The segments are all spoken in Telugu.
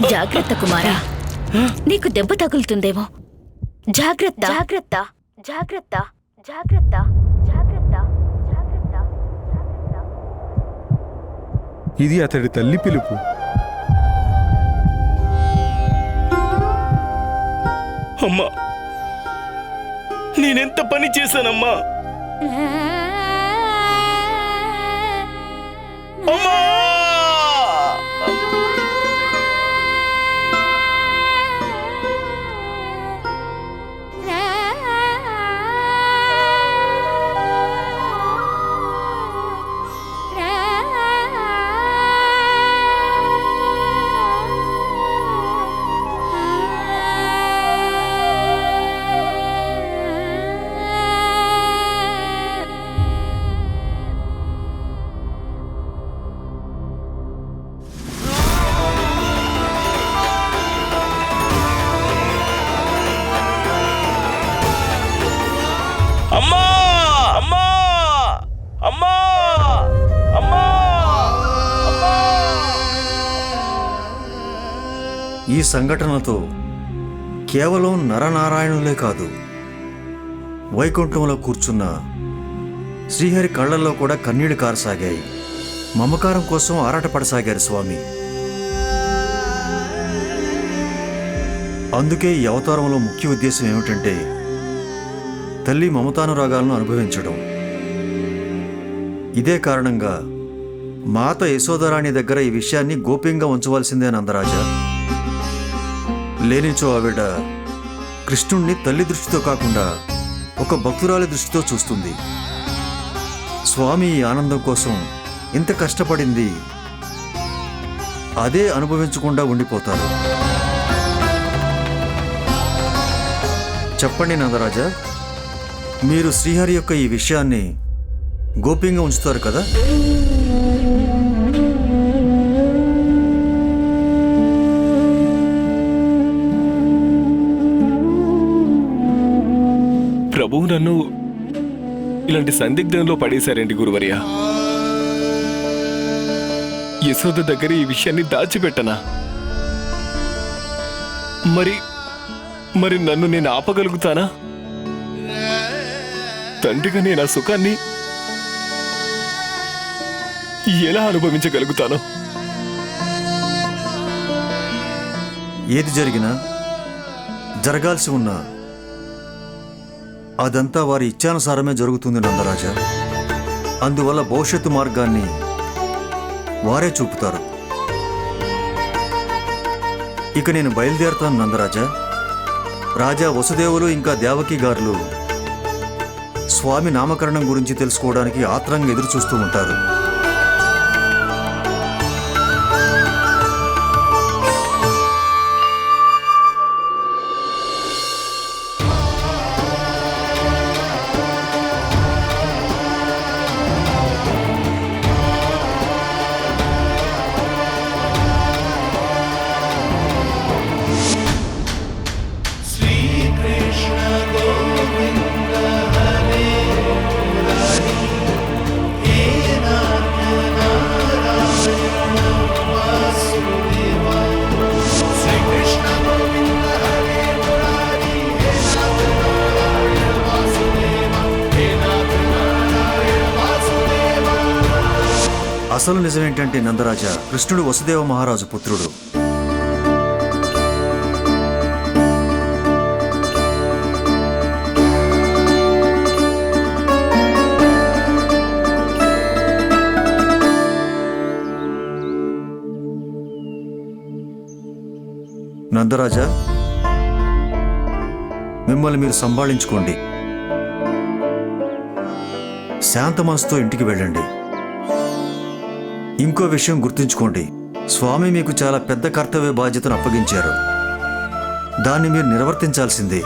జాగ్రత్త కుమారా, నీకు దెబ్బ తగులుతుందేమో. జాగ్రత్త జాగ్రత్త జాగ్రత్త జాగ్రత్త జాగ్రత్త జాగ్రత్త. ఇది అతడి తల్లి పిలుపు. అమ్మా, నేనెంత పని చేశానమ్మా. అమ్మా! అమ్మా! అమ్మా! అమ్మా! అమ్మా! అమ్మా! ఈ సంఘటనతో కేవలం నరనారాయణులే కాదు, వైకుంఠంలో కూర్చున్న శ్రీహరి కళ్ళల్లో కూడా కన్నీళ్లు కారసాగాయి. మమకారం కోసం ఆరాటపడసాగారు స్వామి. అందుకే ఈ అవతారంలో ముఖ్య ఉద్దేశం ఏమిటంటే తల్లి మమతానురాగాలను అనుభవించడం. ఇదే కారణంగా మాత యశోదరాణి దగ్గర ఈ విషయాన్ని గోప్యంగా ఉంచవలసిందే నందరాజా. లేనిచో ఆవిడ కృష్ణుణ్ణి తల్లి దృష్టితో కాకుండా ఒక భక్తురాలి దృష్టితో చూస్తుంది. స్వామి ఈ ఆనందం కోసం ఇంత కష్టపడింది అదే అనుభవించకుండా ఉండిపోతారు. చెప్పండి నందరాజా, మీరు శ్రీహరి యొక్క ఈ విషయాన్ని గోప్యంగా ఉంచుతారు కదా? ప్రభువు నన్ను ఇలాంటి సందిగ్ధంలో పడేశారండి గురువర్య. యశోద దగ్గర ఈ విషయాన్ని దాచిపెట్టనా? మరి నన్ను నేను ఆపగలుగుతానా? తండ్రిగా నేను ఆ సుఖాన్ని ఎలా అనుభవించగలుగుతాను? ఏది జరిగినా జరగాల్సి ఉన్నా అదంతా వారి ఇచ్ఛానుసారమే జరుగుతుంది నందరాజా. అందువల్ల భవిష్యత్తు మార్గాన్ని వారే చూపుతారు. ఇక నేను బయలుదేరుతాను నందరాజా. రాజా వసుదేవులు ఇంకా దేవకి గారులు స్వామి నామకరణం గురించి తెలుసుకోవడానికి ఆత్రంగా ఎదురు చూస్తూ ఉంటారు. అసలు నిజమేంటంటే నందరాజా, కృష్ణుడు వసుదేవ మహారాజు పుత్రుడు. నందరాజా, మిమ్మల్ని మీరు సంభాళించుకోండి. శాంత మనసుతో ఇంటికి వెళ్ళండి. ఇంకో విషయం గుర్తుంచుకోండి, స్వామి మీకు చాలా పెద్ద కర్తవ్య బాధ్యతను అప్పగించారు. దాన్ని మీరు నిర్వర్తించాల్సిందే.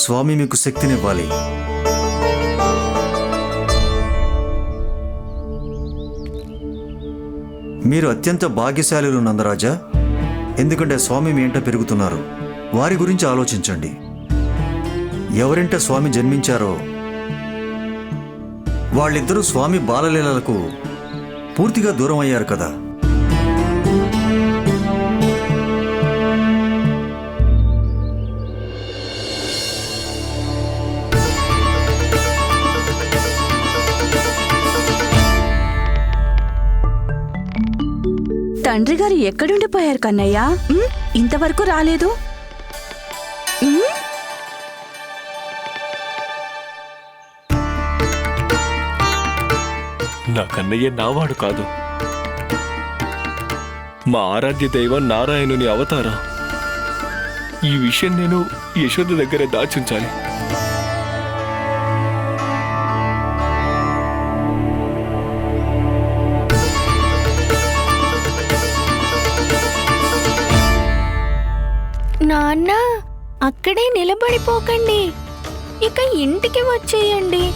స్వామి మీకు శక్తినివ్వాలి. మీరు అత్యంత భాగ్యశాలులు నందరాజా. ఎందుకంటే స్వామి మీ ఇంట పెరుగుతున్నారు. వారి గురించి ఆలోచించండి. ఎవరింట స్వామి జన్మించారో వాళ్ళిద్దరూ స్వామి బాలలీలలకు పూర్తిగా దూరం అయ్యారు కదా. తండ్రి గారు ఎక్కడుండిపోయారు కన్నయ్య? ఇంతవరకు రాలేదు. నా కన్నయ్య నావాడు కాదు, మా ఆరాధ్య దైవం నారాయణుని అవతారం. ఈ విషయం నేను యశోద దగ్గర దాచుంచాలి. నాన్న, అక్కడే నిలబడిపోకండి, ఇక ఇంటికి వచ్చేయండి.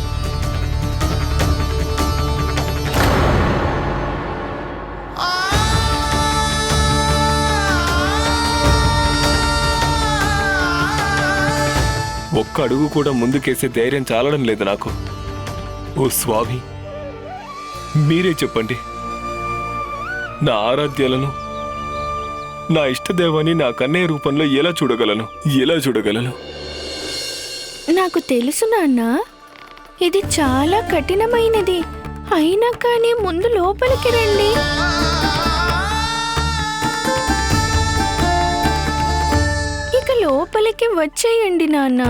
ఒక్క అడుగు కూడా ముందుకేసే ధైర్యం చాలడం లేదు నాకు. ఓ స్వామి, మీరే చెప్పండి, నా ఆరాధ్యాలను, నా ఇష్టదేవాన్ని నా కన్నయ్య రూపంలో ఎలా చూడగలను? నాకు తెలుసు నాన్న, ఇది చాలా కఠినమైనది. అయినా కానీ ముందు లోపలికి రండి. ఇక లోపలికి వచ్చేయండి నాన్న.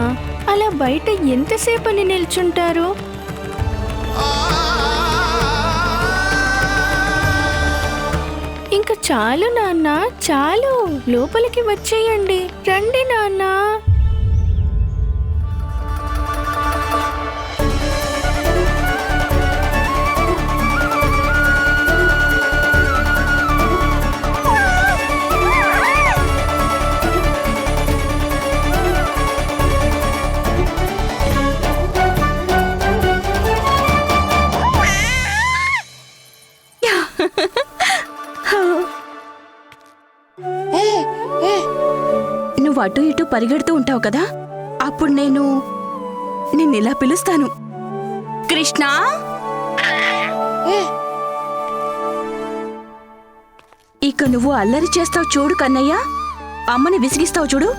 అలా బయట ఎంతసేపని నిల్చుంటారు? ఇంకా చాలు నాన్న, చాలు. లోపలికి వచ్చేయండి. రండి నాన్న. నువ్వు అటు ఇటు పరిగెడుతూ ఉంటావు కదా, అప్పుడు నేను నిన్నిలా పిలుస్తాను, కృష్ణ. ఇక నువ్వు అల్లరి చేస్తావు చూడు కన్నయ్య, అమ్మని విసిగిస్తావు చూడు.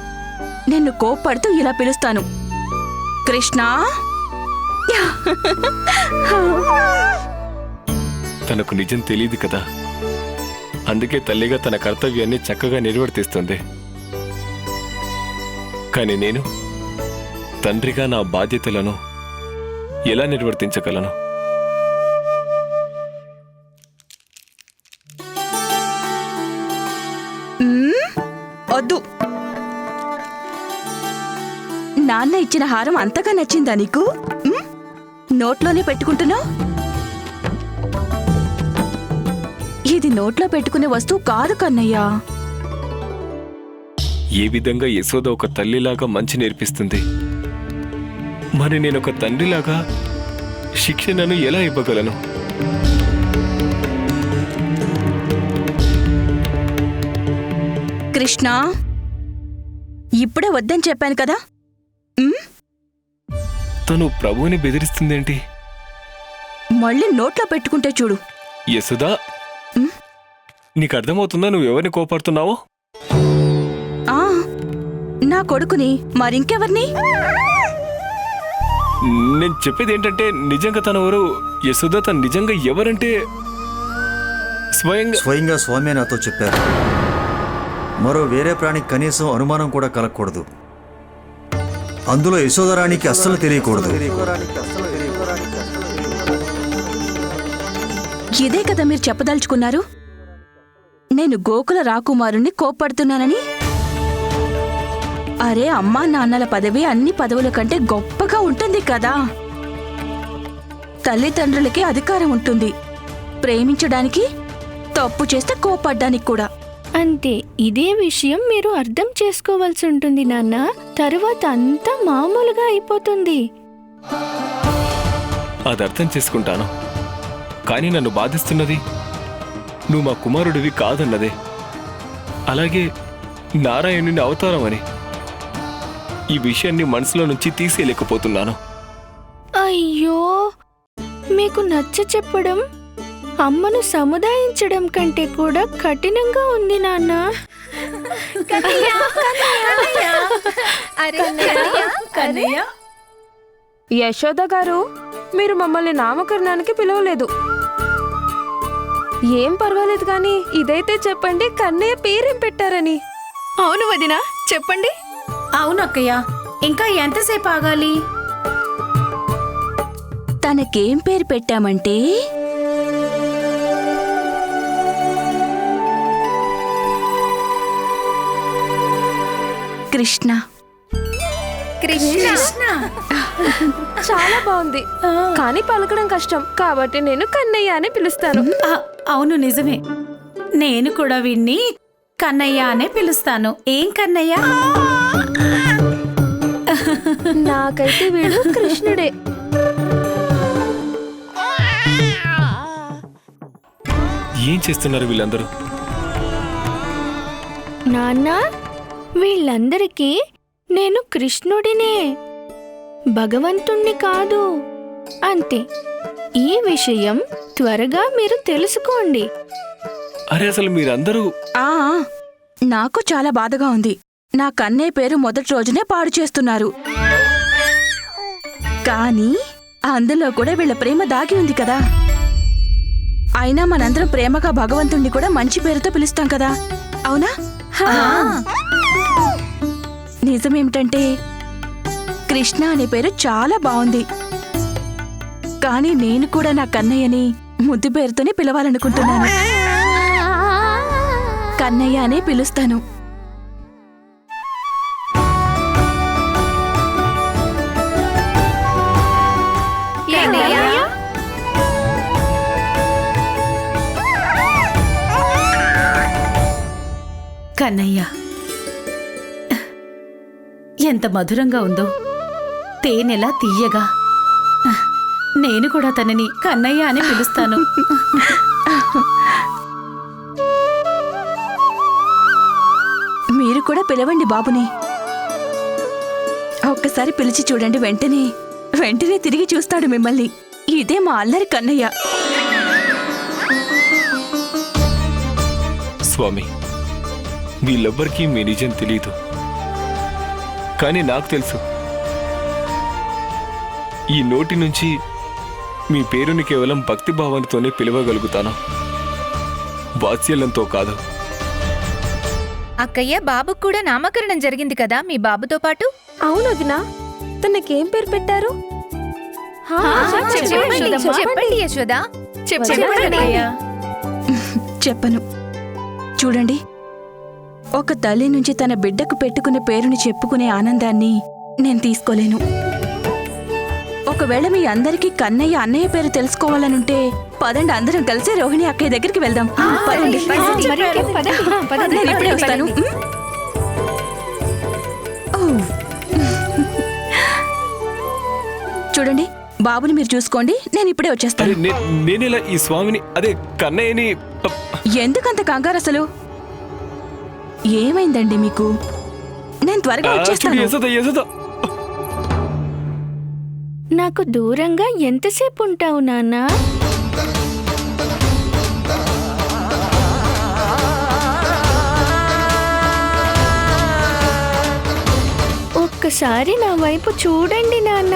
నిన్ను కోప్పడుతూ ఇలా పిలుస్తాను, కృష్ణ. తనకు నిజం తెలియదు కదా, అందుకే తల్లిగా తన కర్తవ్యాన్ని చక్కగా నిర్వర్తిస్తుంది. కానీ నేను తండ్రిగా నా బాధ్యతలను ఎలా నిర్వర్తించగలను? వద్దు. నాన్న ఇచ్చిన హారం అంతగా నచ్చిందా నీకు? నోట్లోనే పెట్టుకుంటున్నావు. ఇది నోట్లో పెట్టుకునే వస్తువు కాదు కన్నయ్య. ఏ విధంగా యశోద ఒక తల్లిలాగా మంచి నేర్పిస్తుంది, మరి నేను ఒక తండ్రిలాగా శిక్షణను ఎలా ఇవ్వగలను? కృష్ణ, ఇప్పుడే వద్దని చెప్పాను కదా. తను ప్రభువుని బెదిరిస్తుందేంటి? మళ్ళీ నోట్లో పెట్టుకుంటే చూడు. యశోదా, నీకు అర్థమవుతుందా నువ్వు ఎవరిని కోపడుతున్నావో? నా కొడుకుని, మరింకెవర్ని? నేను చెప్పేది ఏంటంటే, నిజంగా తను ఎవరు? యశోద తను నిజంగా ఎవరంటే స్వయంగా స్వామి నాతో చెప్పారు. మరో వేరే ప్రాణికి కనీసం అనుమానం కూడా కలగకూడదు. అందులో యశోదరానికి అస్సలు తెలియకూడదు. ఇదే కదా మీరు చెప్పదలుచుకున్నారు? నేను గోకుల రాకుమారుణ్ణి కోప్పడుతున్నానని? అరే, అమ్మా నాన్నల పదవి అన్ని పదవుల కంటే గొప్పగా ఉంటుంది కదా. తల్లిదండ్రులకి అధికారం ఉంటుంది, ప్రేమించడానికి, తప్పు చేస్తే కోపడ్డానికి కూడా. అంతే. ఇదే విషయం మీరు అర్థం చేసుకోవాల్సి ఉంటుంది నాన్న. తరువాత అంతా మామూలుగా అయిపోతుంది. అది అర్థం చేసుకుంటాను, కానీ నన్ను బాధిస్తున్నది నువ్వు మా కుమారుడివి కాదన్నదే, అలాగే నారాయణుని అవతారం అని. ఈ విషయాన్ని మనసులో నుంచి తీసేయలేకపోతున్నాను. అయ్యో, మీకు నచ్చ చెప్పడం అమ్మను సముదాయించడం కంటే కూడా కఠినంగా ఉంది నాన్న. యశోద గారు, మీరు మమ్మల్ని నామకరణానికి పిలవలేదు. ఏం పర్వాలేదు కానీ ఇదైతే చెప్పండి, కన్నయ్య పేరేం పెట్టారని. అవును వదినా, చెప్పండి. అవును అక్కయ్య, ఇంకా ఎంతసేపు ఆగాలి? తనకేం పేరు పెట్టామంటే కృష్ణ. కృష్ణ. చాలా బాగుంది, కానీ పలకడం కష్టం కాబట్టి నేను కన్నయ్య అని పిలుస్తాను. అవును నిజమే, నేను కూడా వీణ్ణి కన్నయ్య అనే పిలుస్తాను. ఏం కన్నయ్య? నాకైతే వీడు కృష్ణుడే. ఏం చేస్తున్నారు వీళ్ళందరూ? నాన్న, వీళ్ళందరికీ నేను కృష్ణుడినే, భగవంతుణ్ణి కాదు. అంతే. ఈ విషయం త్వరగా మీరు తెలుసుకోండి. అరే అసలు మీరందరూ ఆ నాకు చాలా బాధగా ఉంది. నా కన్నయ్య పేరు మొదటి రోజునే పాడు చేస్తున్నారు. కానీ అందులో కూడా వీళ్ళ ప్రేమ దాగి ఉంది కదా. అయినా మనందరం ప్రేమగా భగవంతుణ్ణి కూడా మంచి పేరుతో పిలుస్తాం కదా, అవునా? నిజమేమిటంటే కృష్ణ అనే పేరు చాలా బాగుంది. కానీ నేను కూడా నా కన్నయ్యని ముద్దు పేరుతోనే పిలవాలనుకుంటున్నాను. కన్నయ్య అనే పిలుస్తాను. కన్నయ్య, ఎంత మధురంగా ఉందో, తేనెలా తీయగా. నేను కూడా తనని కన్నయ్య అని పిలుస్తాను. మీరు కూడా పిలవండి బాబుని. ఒక్కసారి పిలిచి చూడండి, వెంటనే తిరిగి చూస్తాడు మిమ్మల్ని. ఇదే మా అల్లరి కన్నయ్య. స్వామి, వీళ్ళెవ్వరికీ మీ నిజం తెలీదు, కానీ నాకు తెలుసు. ఈ నోటి నుంచి మీ పేరుని కేవలం భక్తిభావంతోనే పిలవగలుగుతాను, వాత్సల్యంతో కాదు. అక్కయ్య, బాబుకు కూడా నామకరణం జరిగింది కదా మీ బాబుతో పాటు? అవును వదినా, తనకేం పేరు పెట్టారు? చెప్పండి యశోదా. చెప్పను. చూడండి, ఒక తల్లి నుంచి తన బిడ్డకు పెట్టుకునే పేరుని చెప్పుకునే ఆనందాన్ని నేను తీసుకోలేను. ఒకవేళ మీ అందరికీ కన్నయ్య అన్నయ్య పేరు తెలుసుకోవాలనుంటే పదండి, అందరం కలిసి రోహిణి అక్కయ్య దగ్గరికి వెళ్దాం. పదండి. నేను ఇప్పుడే వస్తాను. చూడండి, బాబుని మీరు చూసుకోండి, నేను ఇప్పుడే వచ్చేస్తాను. నేనేలా ఈ స్వామిని, అదే కన్నయ్యని? ఎందుకంత కంగారు అసలు? ఏమైందండి మీకు? నేను త్వరగా వచ్చేస్తాను. యశోద, యశోద, నాకు దూరంగా ఎంతసేపు ఉంటావు నాన్న? ఒక్కసారి నా వైపు చూడండి నాన్న.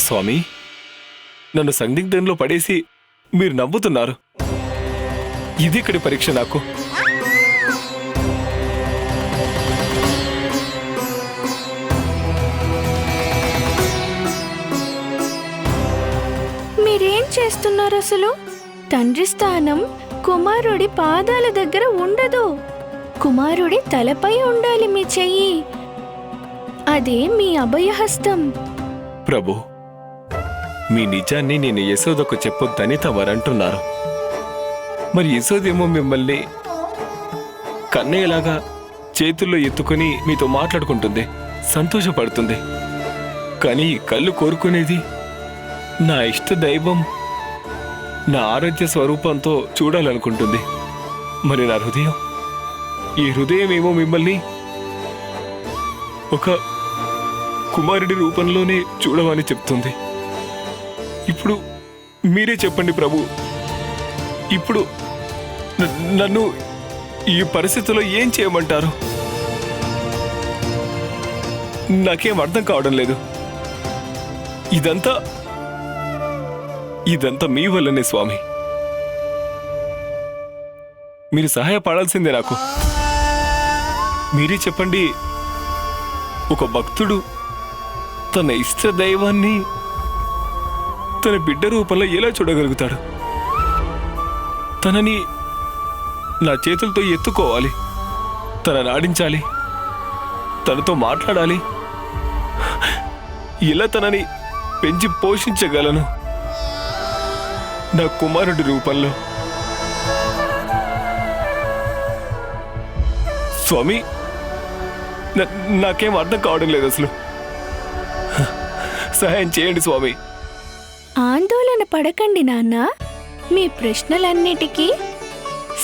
స్వామి, నన్ను సందిగ్ధంలో పడేసి మీరు నవ్వుతున్నారు. ఇది ఇక్కడి పరీక్ష నాకు. మీరేం చేస్తున్నారు అసలు? తండ్రి స్థానం కుమారుడి పాదాల దగ్గర ఉండదు. కుమారుడి తలపై ఉండాలి మీ చెయ్యి. అదే మీ అభయహస్తం. ప్రభు, మీ నిజాన్ని నేను యశోదకు చెప్పొద్దని తమరంటున్నారు. మరి యశోదేమో మిమ్మల్ని కన్నయ్యలాగా చేతుల్లో ఎత్తుకొని మీతో మాట్లాడుకుంటుంది, సంతోషపడుతుంది. కానీ కళ్ళు కోరుకునేది నా ఇష్ట దైవం నా ఆరాధ్య స్వరూపంతో చూడాలనుకుంటుంది. మరి నా హృదయం, ఈ హృదయం ఏమో మిమ్మల్ని ఒక కుమారుడి రూపంలోనే చూడమని చెప్తుంది. ఇప్పుడు మీరే చెప్పండి ప్రభు, ఇప్పుడు నన్ను ఈ పరిస్థితిలో ఏం చేయమంటారు? నాకేం అర్థం కావడం లేదు. ఇదంతా మీ వల్లనే స్వామి. మీరు సహాయపడాల్సిందే నాకు. మీరే చెప్పండి, ఒక భక్తుడు తన ఇష్ట దైవాన్ని తన బిడ్డ రూపంలో ఎలా చూడగలుగుతాడు? తనని నా చేతులతో ఎత్తుకోవాలి, తనని ఆడించాలి, తనతో మాట్లాడాలి. ఇలా తనని పెంచి పోషించగలను నా కుమారుడి రూపంలో. స్వామి, నాకేం అర్థం కావడం లేదు అసలు. సహాయం చేయండి స్వామి. ఆందోళన పడకండి నాన్న. మీ ప్రశ్నలన్నిటికీ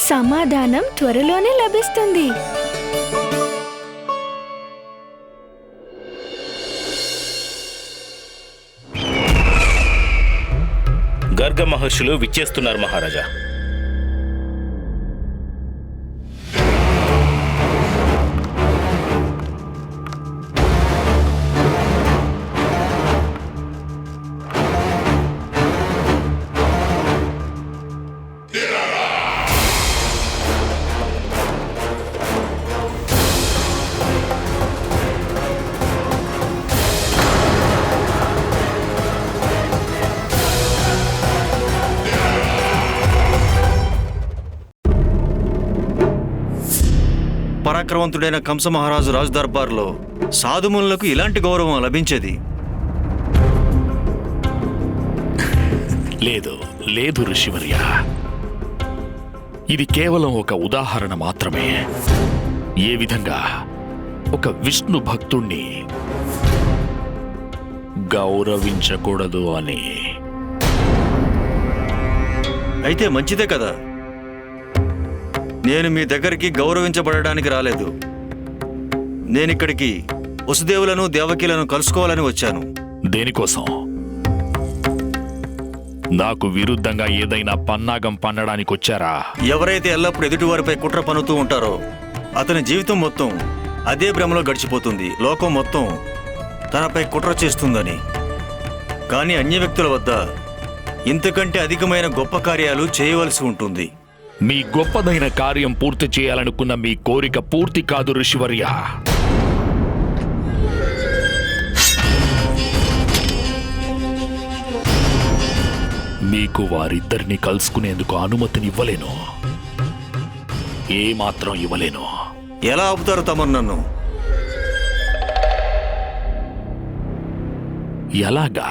సమాధానం త్వరలోనే లభిస్తుంది. గర్గ మహర్షులు విచ్చేస్తున్నారు మహారాజా. పరాక్రమవంతుడైన కంస మహారాజు రాజు దర్బార్లో సాధుమునులకు ఇలాంటి గౌరవం లభించేది లేదు లేదు ఋషివర్య. ఇది కేవలం ఒక ఉదాహరణ మాత్రమే. ఏ విధంగా ఒక విష్ణు భక్తుణ్ణి గౌరవించకూడదు అని. అయితే మంచిదే కదా. నేను మీ దగ్గరికి గౌరవించబడడానికి రాలేదు. నేనిక్కడికి వసుదేవులను దేవకీలను కలుసుకోవాలని వచ్చాను. దేనికోసం? నాకు విరుద్ధంగా ఏదైనా పన్నాగం పన్నడానికి వచ్చారా? ఎవరైతే ఎల్లప్పుడూ ఎదుటివారిపై కుట్ర పన్నుతూ ఉంటారో అతని జీవితం మొత్తం అదే భ్రమలో గడిచిపోతుంది. లోకం మొత్తం తనపై కుట్ర చేస్తుందని. కానీ అన్య వ్యక్తుల వద్ద ఇంతకంటే అధికమైన గొప్ప కార్యాలు చేయవలసి ఉంటుంది. మీ గొప్పదైన కార్యం పూర్తి చేయాలనుకున్న మీ కోరిక పూర్తి కాదు ఋషివర్య. మీకు వారిద్దరిని కలుసుకునేందుకు అనుమతినివ్వలేను. ఏమాత్రం ఇవ్వలేను. ఎలా ఆపుతారు తమరు నన్ను? ఎలాగా?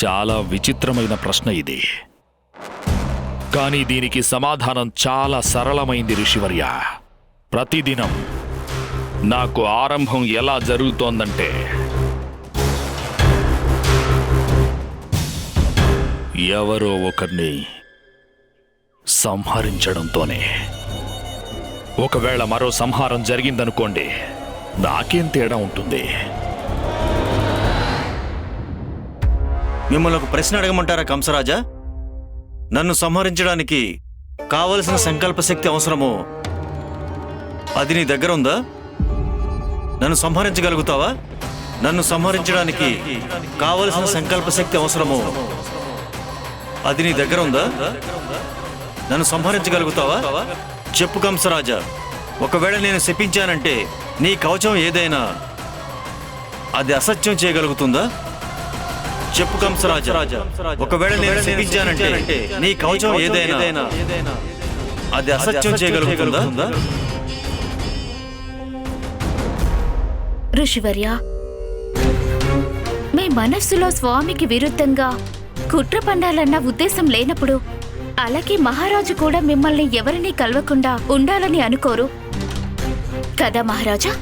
చాలా విచిత్రమైన ప్రశ్న ఇది. కానీ దీనికి సమాధానం చాలా సరళమైంది ఋషివర్య. ప్రతిదినం నాకు ఆరంభం ఎలా జరుగుతోందంటే, ఎవరో ఒకరిని సంహరించడంతోనే. ఒకవేళ మరో సంహారం జరిగిందనుకోండి, నాకేం తేడా ఉంటుంది? మిమ్మల్ని ఒక ప్రశ్న అడగమంటారా కంసరాజా? నన్ను సంహరించడానికి కావలసిన సంకల్ప శక్తి అవసరమో అది నీ దగ్గర ఉందా? నన్ను సంహరించగలుగుతావా? నన్ను సంహరించడానికి కావలసిన సంకల్ప శక్తి అవసరమో అది నీ దగ్గర ఉందా? నన్ను సంహరించగలుగుతావా? చెప్పు కంసరాజా. ఒకవేళ నేను శపించానంటే నీ కవచం ఏదైనా అది అసత్యం చేయగలుగుతుందా? చెప్పు కంసరాజా. ఒకవేళ నేను శపించానంటే నీ కవచం ఏదైనా అది అసత్యం చేయగలుగుతుందా? ఋషివర్య, మీ మనస్సులో స్వామికి విరుద్ధంగా కుట్ర పండాలన్న ఉద్దేశం లేనప్పుడు, అలాగే మహారాజు కూడా మిమ్మల్ని ఎవరినీ కలవకుండా ఉండాలని అనుకోరు కదా మహారాజా?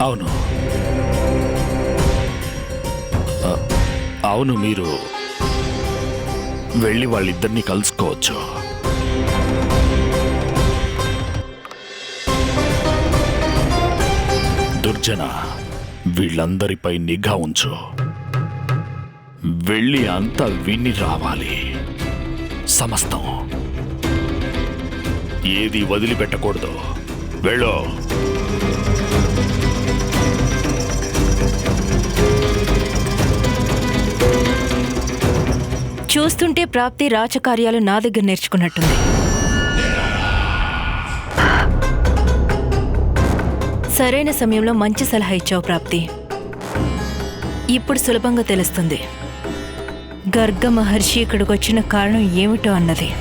అవును, అవును, మీరు వెళ్ళి వాళ్ళిద్దరినీ కలుసుకోవచ్చు. దుర్జన, వీళ్ళందరిపై నిఘా ఉంచు. వెళ్ళి అంతా విని రావాలి. సమస్తం ఏది వదిలిపెట్టకూడదు. వెళ్ళు. చూస్తుంటే ప్రాప్తి రాజకార్యాలు నా దగ్గర నేర్చుకున్నట్టుంది. సరైన సమయంలో మంచి సలహా ఇచ్చావు ప్రాప్తి. ఇప్పుడు సులభంగా తెలుస్తుంది గర్గ మహర్షి ఇక్కడికి వచ్చిన కారణం ఏమిటో అన్నది.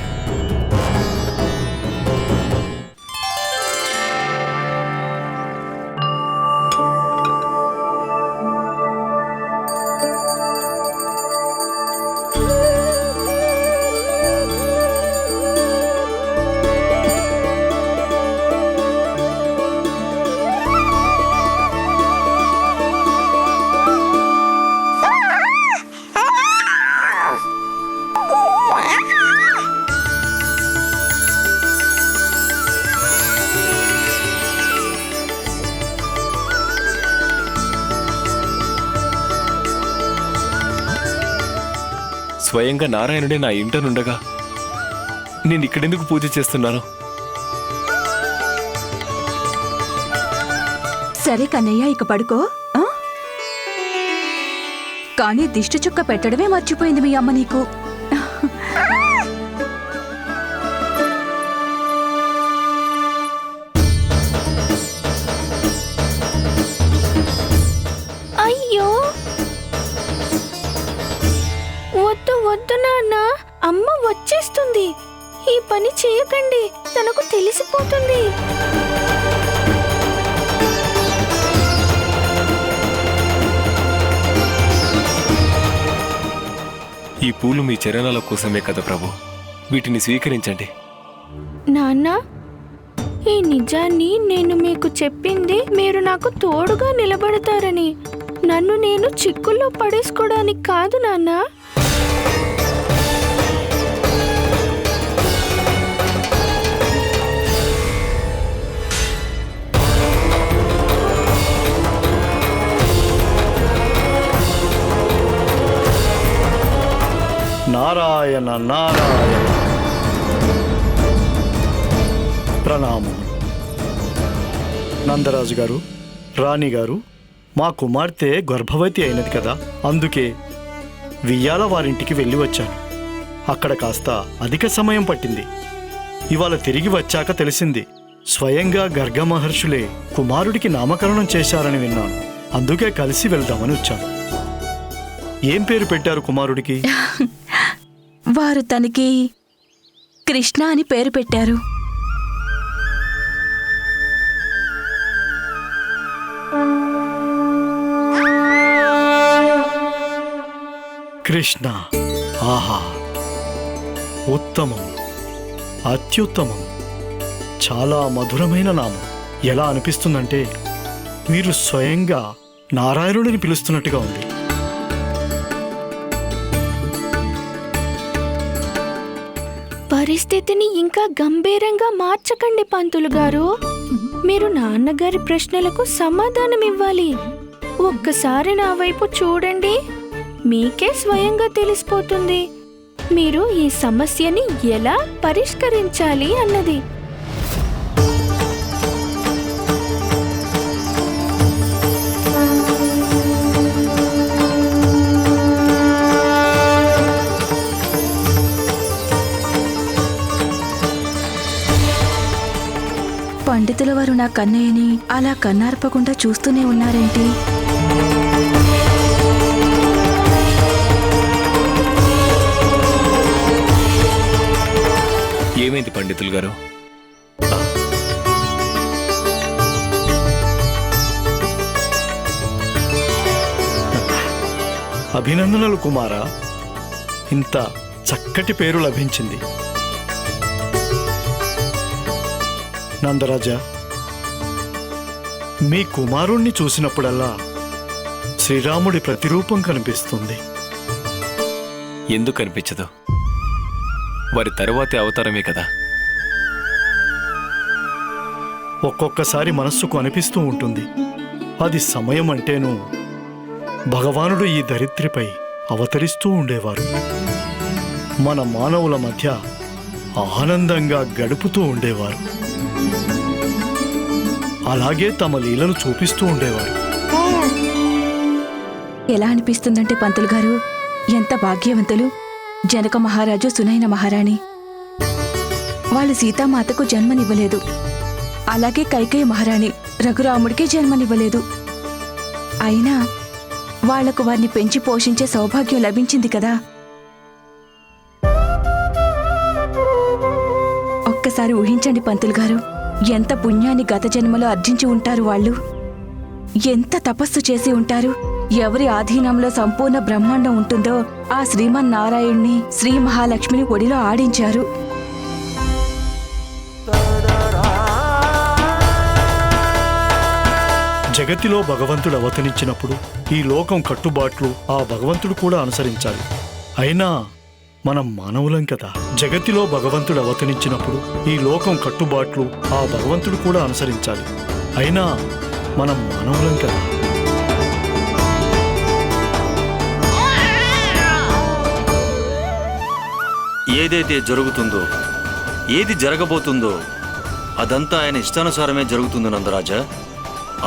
స్వయంగా నారాయణుడే నా ఇంటనుండగా నేను ఇక్కడెందుకు పూజ చేస్తున్నాను? సరే కన్నయ్య, ఇక పడుకో. కానీ దిష్టి చుక్క పెట్టడమే మర్చిపోయింది మీ అమ్మ నీకు. అయ్యో, వద్దు వద్దు నాన్న, అమ్మ వచ్చేస్తుంది. ఈ పని చేయకండి, తనకు తెలిసిపోతుంది. ఈ పూలు మీ చరణాల కోసమే కదా ప్రభు, వీటిని స్వీకరించండి. నాన్న, ఈ నిజాన్ని నేను మీకు చెప్పింది మీరు నాకు తోడుగా నిలబడతారని, నన్ను నేను చిక్కుల్లో పడేసుకోవడానికి కాదు నాన్న. నారాయణ నారాయణ. ప్రణామం. నందరాజు గారు, రాణి గారు, మా కుమార్తె గర్భవతి అయినది కదా, అందుకే వియ్యాల వారింటికి వెళ్ళి వచ్చాను. అక్కడ కాస్త అధిక సమయం పట్టింది. ఇవాళ తిరిగి వచ్చాక తెలిసింది స్వయంగా గర్గ మహర్షులే కుమారుడికి నామకరణం చేశారని విన్నాను. అందుకే కలిసి వెళ్దామని వచ్చాను. ఏం పేరు పెట్టారు కుమారుడికి? వారు తనకి కృష్ణ అని పేరు పెట్టారు. కృష్ణ. ఆహా, ఉత్తమం, అత్యుత్తమం, చాలా మధురమైన నామం. ఎలా అనిపిస్తుందంటే మీరు స్వయంగా నారాయణుడిని పిలుస్తున్నట్టుగా ఉంది. పరిస్థితిని ఇంకా గంభీరంగా మార్చకండి పంతులు గారు. మీరు నాన్నగారి ప్రశ్నలకు సమాధానం ఇవ్వాలి. ఒక్కసారి నా వైపు చూడండి, మీకే స్వయంగా తెలిసిపోతుంది మీరు ఈ సమస్యని ఎలా పరిష్కరించాలి అన్నది. పండితుల వారు నా కన్నయ్యని అలా కన్నార్పకుండా చూస్తూనే ఉన్నారేంటి? ఏమైంది పండితులు గారు? అభినందనలు కుమారా, ఇంత చక్కటి పేరు లభించింది. నందరాజా, మీ కుమారుణ్ణి చూసినప్పుడల్లా శ్రీరాముడి ప్రతిరూపం కనిపిస్తుంది. ఎందుకు అనిపించదు? వారి తరువాతి అవతారమే కదా. ఒక్కొక్కసారి మనస్సుకు అనిపిస్తూ ఉంటుంది, అది సమయం అంటేను భగవానుడు ఈ ధరిత్రిపై అవతరిస్తూ ఉండేవారు, మన మానవుల మధ్య ఆనందంగా గడుపుతూ ఉండేవారు, అలాగే తమ లీలను చూపిస్తూ ఉండేవారు. ఎలా అనిపిస్తుందంటే పంతులు గారు, ఎంత భాగ్యవంతులు జనక మహారాజు, సునైన మహారాణి. వాళ్ళు సీతామాతకు జన్మనివ్వలేదు, అలాగే కైకేయ మహారాణి రఘురాముడికి జన్మనివ్వలేదు. అయినా వాళ్లకు వారిని పెంచి పోషించే సౌభాగ్యం లభించింది కదా. ఒక్కసారి ఊహించండి పంతులు గారు, ఎంత పుణ్యాన్ని గత జన్మలో ఆర్జించి ఉంటారు వాళ్ళు, ఎంత తపస్సు చేసి ఉంటారు. ఎవరి ఆధీనంలో సంపూర్ణ బ్రహ్మాండం ఉంటుందో ఆ శ్రీమన్నారాయణ్ణి, శ్రీ మహాలక్ష్మిని ఒడిలో ఆడించారు. జగతిలో భగవంతుడు అవతరించినప్పుడు ఈ లోకం కట్టుబాట్లు ఆ భగవంతుడు కూడా అనుసరించాలి. అయినా మనం మానవులం కదా. జగతిలో భగవంతుడు అవతరించినప్పుడు ఈ లోకం కట్టుబాట్లు ఆ భగవంతుడు కూడా అనుసరించాలి. అయినా మనం మానవులం కదా. ఏదైతే జరుగుతుందో, ఏది జరగబోతుందో అదంతా ఆయన ఇష్టానుసారమే జరుగుతుంది నందరాజా.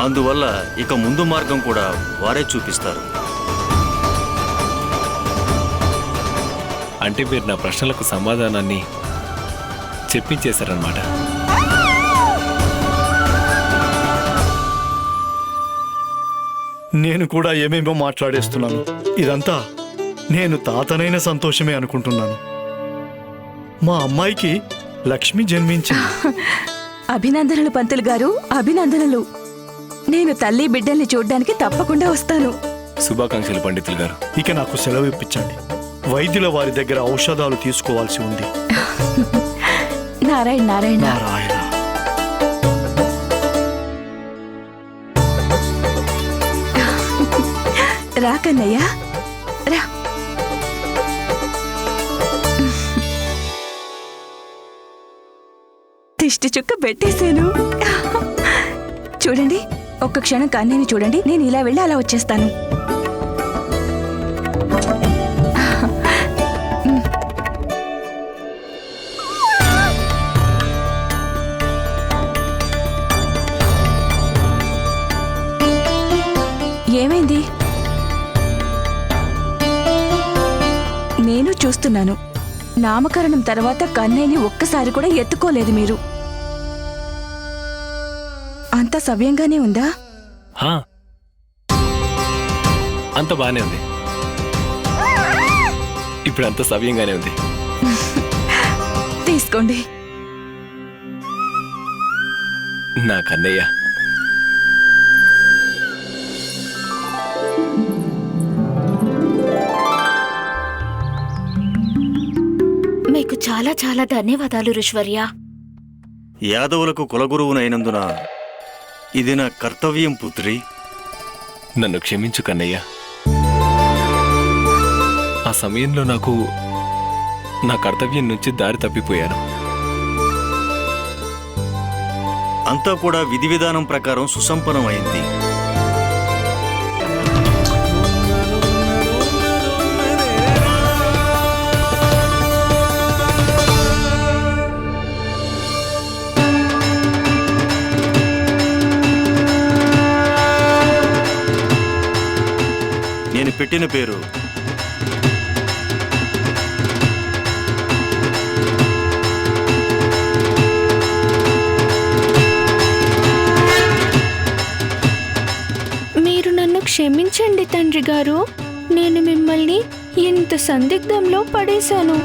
అందువల్ల ఇక ముందు మార్గం కూడా వారే చూపిస్తారు. అంటే మీరు నా ప్రశ్నలకు సమాధానాన్ని చెప్పించేశారన్నమాట. నేను కూడా ఏమేమో మాట్లాడేస్తున్నాను. ఇదంతా నేను తాతనైన సంతోషమే అనుకుంటున్నాను. మా అమ్మాయికి లక్ష్మి జన్మించింది. అభినందనలు పంతులు గారు, అభినందనలు. నేను తల్లి బిడ్డల్ని చూడ్డానికి తప్పకుండా వస్తాను. శుభాకాంక్షలు పండితులు గారు. ఇక నాకు సెలవు ఇప్పించండి. వైద్యుల వారి దగ్గర ఔషధాలు తీసుకోవాల్సి ఉంది. నారాయణ నారాయణ నారాయణ. రా కన్నయ్య, రా. దిష్టి చుక్క పెట్టేశాను. చూడండి, ఒక్క క్షణం కన్నయ్యని చూడండి. నేను ఇలా వెళ్ళి అలా వచ్చేస్తాను. ఏమైంది? నేను చూస్తున్నాను. నామకరణం తర్వాత కన్నయ్యని ఒక్కసారి కూడా ఎత్తుకోలేదు మీరు. అంత సవ్యంగానే ఉందా? అంత బానే ఉంది. ఇప్పుడు అంత సవ్యంగానే ఉంది. తీసుకోండి. నా కన్నయ్య. మీకు చాలా చాలా ధన్యవాదాలు ఋష్వర్య. యాదవులకు కులగురువునైనందున ఇది నా కర్తవ్యం పుత్రి. నన్ను క్షమించు కన్నయ్య. ఆ సమయంలో నాకు నా కర్తవ్యం నుంచి దారి తప్పిపోయాను. అంతా కూడా విధి విధానం ప్రకారం సుసంపన్నమైంది. నేను పెట్టిన పేరు మీరు నన్ను క్షమించండి తండ్రి గారు. నేను మిమ్మల్ని ఇంత సందిగ్ధంలో పడేశాను.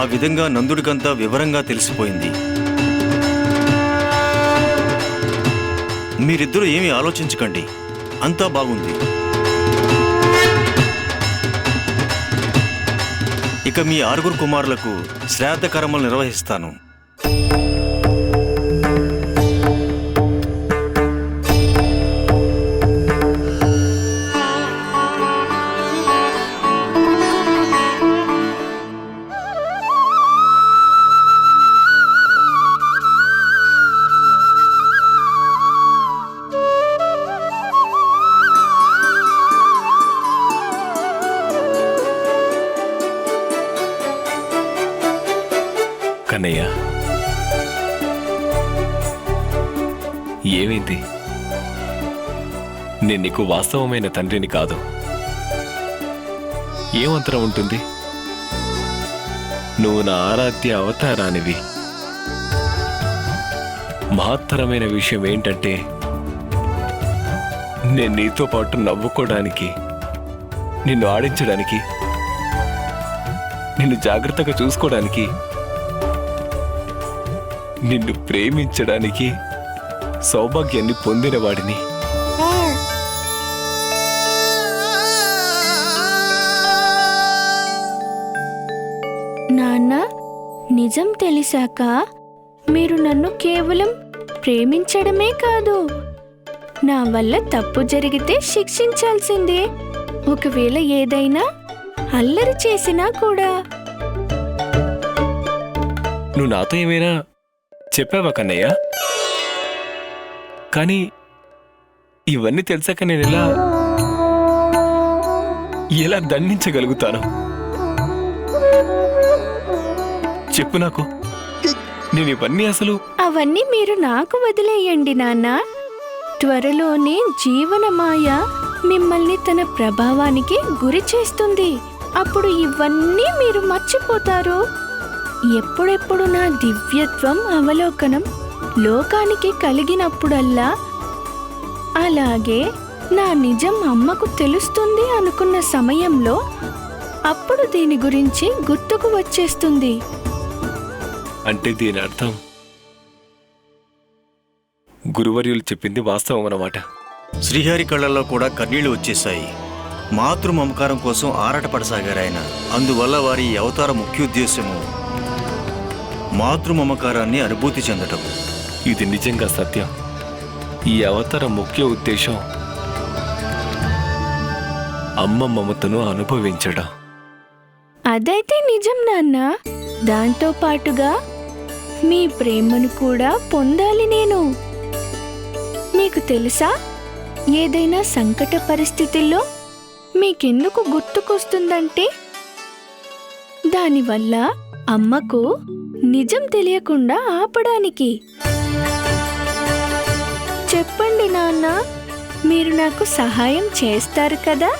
ఆ విధంగా నందుడికంతా వివరంగా తెలిసిపోయింది. మీరిద్దరూ ఏమీ ఆలోచించకండి, అంతా బాగుంది. ఇక మీ 6 కుమారులకు శ్రాద్ధ కర్మలు నిర్వహిస్తాను. కన్నయ్య, ఏమైంది? నేను నీకు వాస్తవమైన తండ్రిని కాదు. ఏమంతరం ఉంటుంది? నువ్వు నా ఆరాధ్య అవతారానివి. మహత్తరమైన విషయం ఏంటంటే నేను నీతో పాటు నవ్వుకోవడానికి, నిన్ను ఆడించడానికి, నిన్ను జాగ్రత్తగా చూసుకోవడానికి, నిన్ను ప్రేమించడానికి సౌభాగ్యాన్ని పొందినవాడిని. నాన్న, నిజం తెలిసాక మీరు నన్ను కేవలం ప్రేమించడమే కాదు, నా వల్ల తప్పు జరిగితే శిక్షించాల్సిందే. ఒకవేళ ఏదైనా అల్లరి చేసినా కూడా. నువ్వు నాతో ఏమైనా చెప్పావా కన్నయ్య? కానీ ఇవన్నీ తెలిసాక నేను ఎలా దండించగలుగుతాను? చెప్పు నాకు. నేను ఇవన్నీ అవన్నీ మీరు నాకు వదిలేయండి నాన్న. త్వరలోనే జీవనమాయ మిమ్మల్ని తన ప్రభావానికి గురి చేస్తుంది. అప్పుడు ఇవన్నీ మీరు మర్చిపోతారు. ఎప్పుడెప్పుడు నా దివ్యత్వం అవలోకనం లోకానికి కలిగినప్పుడల్లా, అలాగే నా నిజం అమ్మకు తెలుస్తుంది అనుకున్న సమయంలో, అప్పుడు దీని గురించి గుర్తుకు వచ్చేస్తుంది. అంటే దీని అర్థం గురువర్యులు చెప్పింది వాస్తవం అన్నమాట. శ్రీహరి కళ్ళల్లో కూడా కన్నీళ్లు వచ్చేశాయి. మాతృ మమకారం కోసం ఆరాటపడసాగారాయన. అందువల్ల వారి ఈ అవతార ముఖ్యోద్దేశము మాతృ మమకారాన్ని అనుభూతి చెందటం. ఇది నిజంగా సత్యం. ఈ అవతార ముఖ్య ఉద్దేశం అమ్మ మమతను అనుభవించడం. అదైతే నిజం నాన్న. దాంతో పాటుగా మీ ప్రేమను కూడా పొందాలి నేను. మీకు తెలుసా, ఏదైనా సంకట పరిస్థితుల్లో మీకెందుకు గుర్తుకొస్తుందంటే, దానివల్ల అమ్మకు నిజం తెలియకుండా ఆపడానికి. చెప్పండి నాన్న, మీరు నాకు సహాయం చేస్తారు కదా?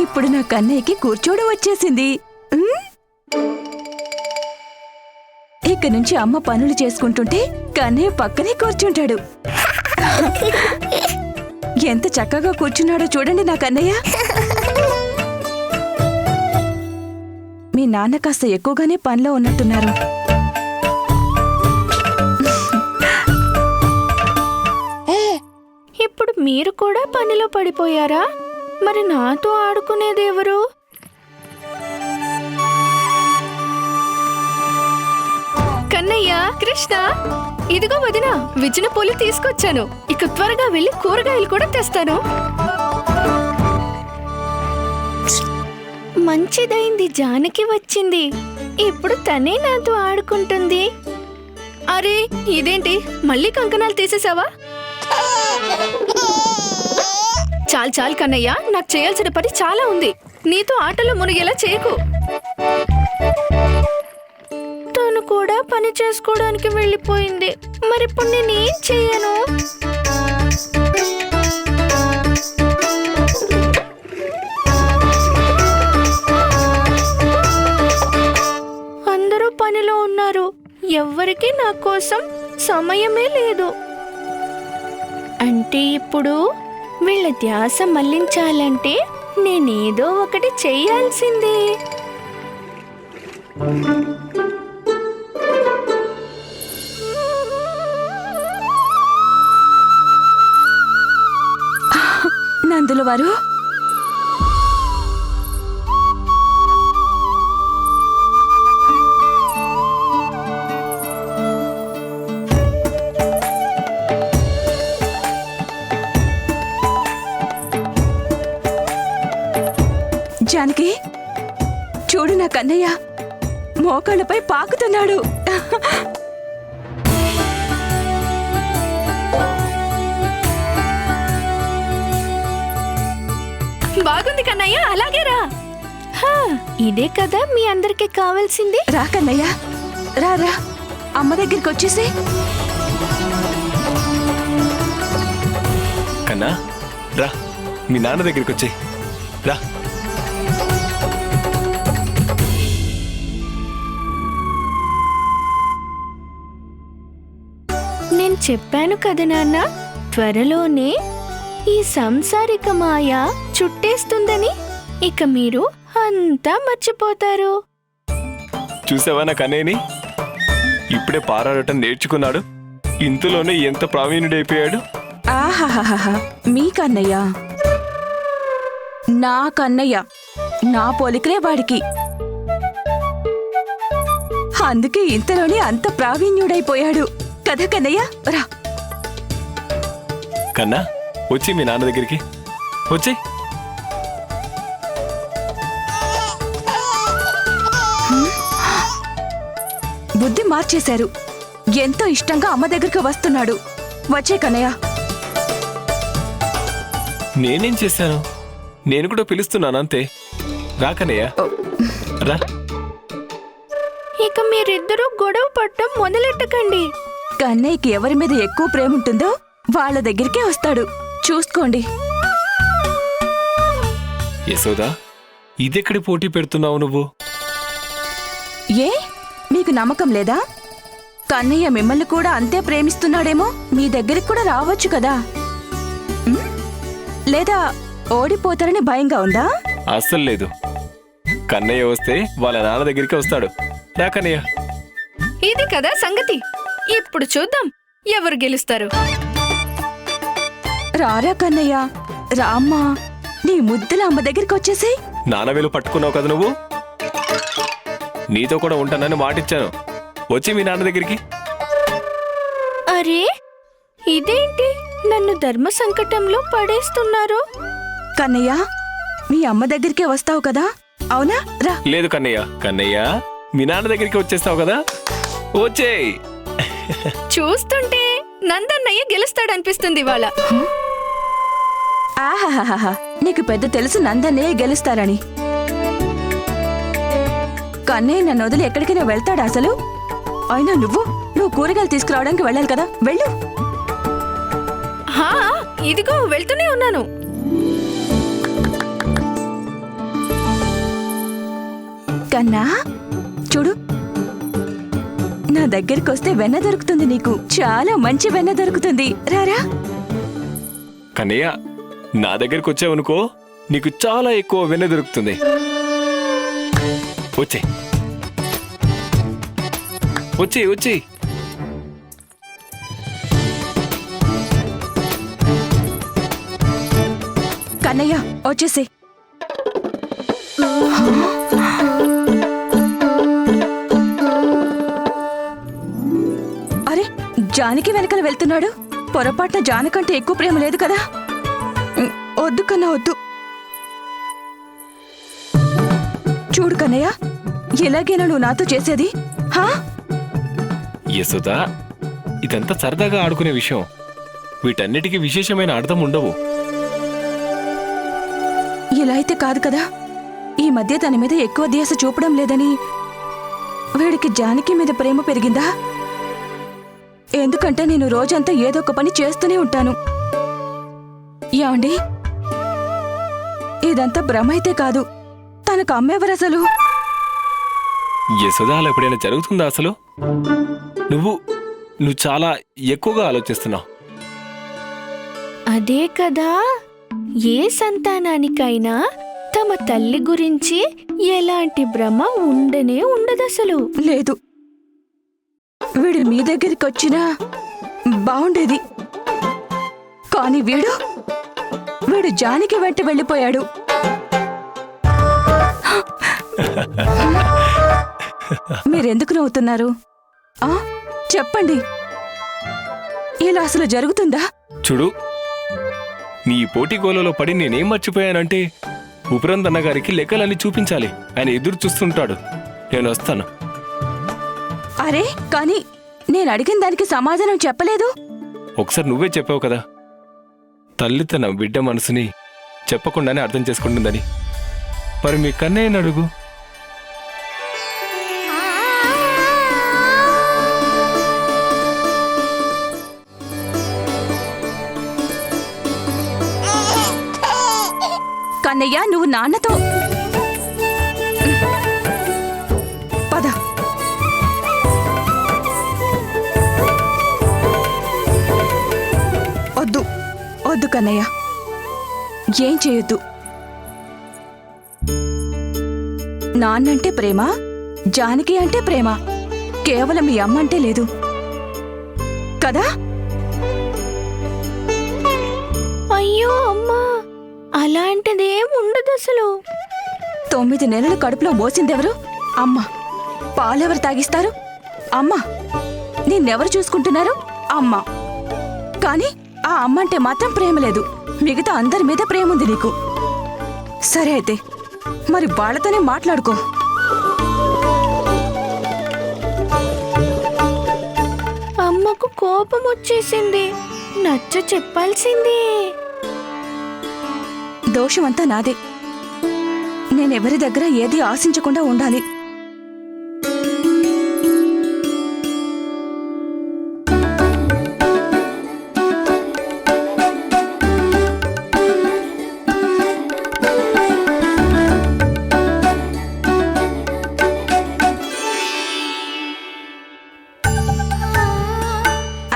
ఇప్పుడు నా కన్నయ్యకి కూర్చోవడం వచ్చేసింది. ఇక నుంచి అమ్మ పనులు చేసుకుంటుంటే కన్నయ్య పక్కనే కూర్చుంటాడు. ఎంత చక్కగా కూర్చున్నాడో చూడండి నా కన్నయ్య. మీ నాన్న కాస్త ఎక్కువగానే పనిలో ఉన్నట్టున్నారు. ఇప్పుడు మీరు కూడా పనిలో పడిపోయారా? మరి నాతో ఆడుకునేదెవరు? కన్నయ్య, కృష్ణ, ఇదిగో వదినా, విజన పూలు తీసుకొచ్చాను. ఇక త్వరగా వెళ్ళి కూరగాయలు కూడా తెస్తాను. మంచిదైంది, జానకి వచ్చింది. ఇప్పుడు తనే నాతో ఆడుకుంటుంది. అరే, ఇదేంటి మళ్ళీ కంకణాలు తీసేసావా? చాలు చాలు కన్నయ్య, నాకు చేయాల్సిన పని చాలా ఉంది. నీతో ఆటలో మునిగేలా చేయకు. తను కూడా పని చేసుకోవడానికి వెళ్ళిపోయింది. మరిప్పుడు నేనేం చేయను? అందరూ పనిలో ఉన్నారు. ఎవ్వరికీ నా కోసం సమయమే లేదు. అంటే ఇప్పుడు వీళ్ళ ధ్యాస మళ్లించాలంటే నేనేదో ఒకటి చెయ్యాల్సిందే. నందుల వారు, జానకి చూడు, నా కన్నయ్య మోకాళ్ళపై పాకుతున్నాడు. బాగుంది కన్నయ్య, అలాగే రా. ఇదే కదా మీ అందరికి కావాల్సింది. రా కన్నయ్య, రా రా, అమ్మ దగ్గరికి వచ్చేసి. కన్నా రా, మీ నాన్న దగ్గరికి వచ్చి రా. నేను చెప్పాను కదా నాన్న, త్వరలోనే ఈ సంసారిక మాయ చుట్టేస్తుందని. ఇక మీరు అంతా మర్చిపోతారు. చూసావా నా కన్నయ్యని? ఇప్పుడే పారాడటం నేర్చుకున్నాడు, ఇంతలోనే ఎంత ప్రావీణ్యుడైపోయాడు. ఆహాహాహా, మీ కన్నయ్య, నా కన్నయ్య, నా పోలికలే వాడికి. అందుకే ఇంతలోనే అంత ప్రావీణ్యుడైపోయాడు కదా కన్నయ్య. రా కన్నా, వచ్చి మీ నాన్న దగ్గరికి వచ్చి. బుద్ధి మార్చేశారు. ఎంతో ఇష్టంగా అమ్మ దగ్గరికి వస్తున్నాడు. వచ్చే కన్నయ్య. నేనేం చేశాను? నేను కూడా పిలుస్తున్నాను అంతే. రా కన్నయ్య, రా. ఇక మీరిద్దరూ గొడవ పడటం మొదలెట్టకండి. కన్నయ్యకి ఎవరి మీద ఎక్కువ ప్రేమ ఉంటుందో వాళ్ళ దగ్గరికే వస్తాడు. చూసుకోండి. యశోదా, ఇదెక్కడి పోటీ పెడుతున్నావు నువ్వు? ఏ, మీకు నమ్మకం లేదా? కన్నయ్య మిమ్మల్ని కూడా అంతే ప్రేమిస్తున్నాడేమో, మీ దగ్గరికి కూడా రావచ్చు కదా. లేదా ఓడిపోతారని భయంగా ఉందా? అస్సలు లేదు. కన్నయ్య వస్తే వాళ్ళ నాన్న దగ్గరికి వస్తాడు. రా కన్నయ్య. ఇది కదా సంగతి. ఇప్పుడు చూద్దాం ఎవరు గెలుస్తారు. రారా కన్నయ్య, రామ్మా, నీ ముద్దుల అమ్మ దగ్గరికి వచ్చేసి. నాన్నవేలు పట్టుకున్నావు కదా నువ్వు. నీతో కూడా ఉంటానని మాటిచ్చాను. వచ్చి మీ నాన్న దగ్గరికి. అరే, ఇదేంటి నన్ను ధర్మ సంకటంలో పడేస్తున్నారు? కన్నయ్య, మీ అమ్మ దగ్గరికే వస్తావు కదా, అవునా? రా. లేదు కన్నయ్య. కన్నయ్య, మీ నాన్న దగ్గరికి వచ్చేస్తావు కదా, వచ్చేయ్. చూస్తుంటే నందన్నయ్య గెలుస్తాడనిపిస్తుంది ఇవాళ. ఆహాహాహా, నీకు పెద్ద తెలుసు నందన్నయ్య గెలుస్తారని. కన్నయ్య నన్ను వదిలి ఎక్కడికైనా వెళ్తాడా అసలు? అయినా నువ్వు కూరగాయలు తీసుకురావడానికి వెళ్ళాలి కదా, వెళ్ళు. హా, ఇదిగో వెళ్తూనే ఉన్నాను. కన్నా, చూడు, నా దగ్గరికి వస్తే వెన్న దొరుకుతుంది నీకు. చాలా మంచి వెన్న దొరుకుతుంది. రారా. కన్నయ్య, నా దగ్గరికి వచ్చావనుకో, నీకు చాలా ఎక్కువ వెన్న దొరుకుతుంది. వచ్చే వచ్చే వచ్చే. కన్నయ్య, వచ్చేసి. అరే, జానకి వెనకాల వెళ్తున్నాడు. పొరపాటున జానకంటే ఎక్కువ ప్రేమ లేదు కదా. వద్దు కన్నా, వద్దు. చూడు కన్నయ్య, ఇలాగేనా నువ్వు నాతో చేసేది? హా? యశోదా, ఇదంతా సరదాగా ఆడుకునే విషయం. వీటన్నిటికీ విశేషమైన అర్థం ఉండవు. ఇలా అయితే కాదు కదా. ఈ మధ్య తన మీద ఎక్కువ ధ్యాస చూపడం లేదని వీడికి జానకి మీద ప్రేమ పెరిగిందా? ఎందుకంటే నేను రోజంతా ఏదో ఒక పని చేస్తూనే ఉంటాను. ఏమండి, ఇదంతా భ్రమ అయితే కాదు. తనకు అమ్మెవరు అసలు? యశోద, అలా ఎప్పుడైనా జరుగుతుందా అసలు? నువ్వు చాలా ఎక్కువగా ఆలోచిస్తున్నావు. అదే కదా, ఏ సంతానానికైనా తమ తల్లి గురించి ఎలాంటి భ్రమ ఉండనే ఉండదసలు. లేదు, వీడు మీ దగ్గరికి వచ్చినా బాగుండేది. కానీ వీడు జానకి వెంట వెళ్ళిపోయాడు. మీరెందుకు నవ్వుతున్నారు? చెప్పండి, ఇలా అసలు జరుగుతుందా? చూడు, నీ పోటీ గోలలో పడి నేనేం మర్చిపోయానంటే ఉపరందన్న గారికి లెక్కలన్నీ చూపించాలి. ఆయన ఎదురు చూస్తుంటాడు. నేను వస్తాను. అరే, కానీ నేను అడిగిన దానికి సమాధానం చెప్పలేదు. ఒకసారి నువ్వే చెప్పావు కదా, తల్లి తన బిడ్డ మనసుని చెప్పకుండానే అర్థం చేసుకుంటుందని. మరి మీ కన్నయ్యని అడుగు. కన్నయ్య, నువ్వు నాన్నతో పద. వద్దు కన్నయ్య, ఏం చేయొద్దు. నాన్నంటే ప్రేమ, జానకి అంటే ప్రేమ, కేవలం మీ అమ్మ అంటే లేదు కదా? అయ్యో అమ్మా, అలాంటిదేం ఉండదు అసలు. 9 నెలలు కడుపులో మోసిందెవరు? అమ్మ. పాలెవరు తాగిస్తారు? అమ్మ. నిన్నెవరు చూసుకుంటున్నారు? అమ్మ. కానీ ఆ అమ్మ అంటే మాత్రం ప్రేమ లేదు. మిగతా అందరి మీద ప్రేమ ఉంది నీకు. సరే అయితే మరి వాళ్ళతోనే మాట్లాడుకో. అమ్మకు కోపం వచ్చేసింది, నచ్చ చెప్పాల్సింది. దోషమంతా నాదే. నేనెవరి దగ్గర ఏది ఆశించకుండా ఉండాలి.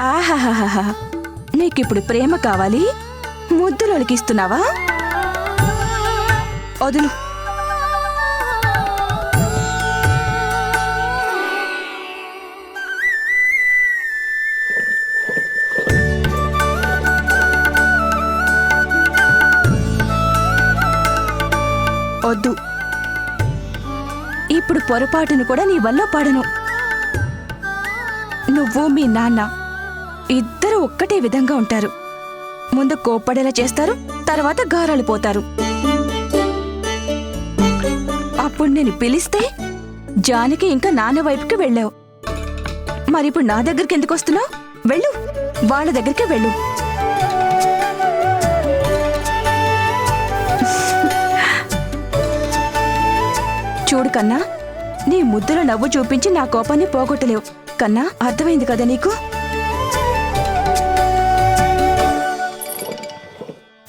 ఆహాహాహా, నీకిప్పుడు ప్రేమ కావాలి? ముద్దులొలికిస్తున్నావా? వదులు. వద్దు. ఇప్పుడు పొరపాటును కూడా నీ వల్ల పడను. నువ్వు మీ నాన్న ఇద్దరు ఒక్కటే విధంగా ఉంటారు. ముందు కోప్పడేలా చేస్తారు, తర్వాత గారాలు పోతారు. అప్పుడు నేను పిలిస్తే జానకి ఇంకా నాన్న వైపుకి వెళ్ళావు. మరిప్పుడు నా దగ్గరికి ఎందుకు వస్తున్నావు? వెళ్ళు, వాళ్ళ దగ్గరికి వెళ్ళు. చూడు కన్నా, నీ ముద్దుల నవ్వు చూపించి నా కోపాన్ని పోగొట్టలేవు. కన్నా, అర్థమైంది కదా నీకు?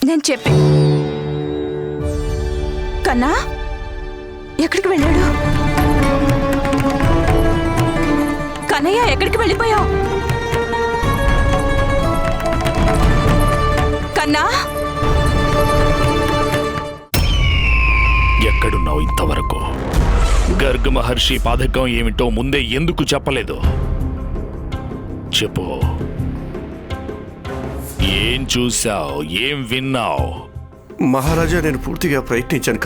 నేను చెప్పి కన్నా ఎక్కడికి వెళ్ళాడు? కన్నయ్య, ఎక్కడికి వెళ్ళిపోయావు? కన్నా, ఎక్కడున్నావు ఇంతవరకు? గర్గ మహర్షి పాదకం ఏమిటో ముందే ఎందుకు చెప్పలేదు? చెప్పు. ఏం చూసావు? ఏం విన్నావు? మహారాజా, నేను పూర్తిగా ప్రయత్నించాను,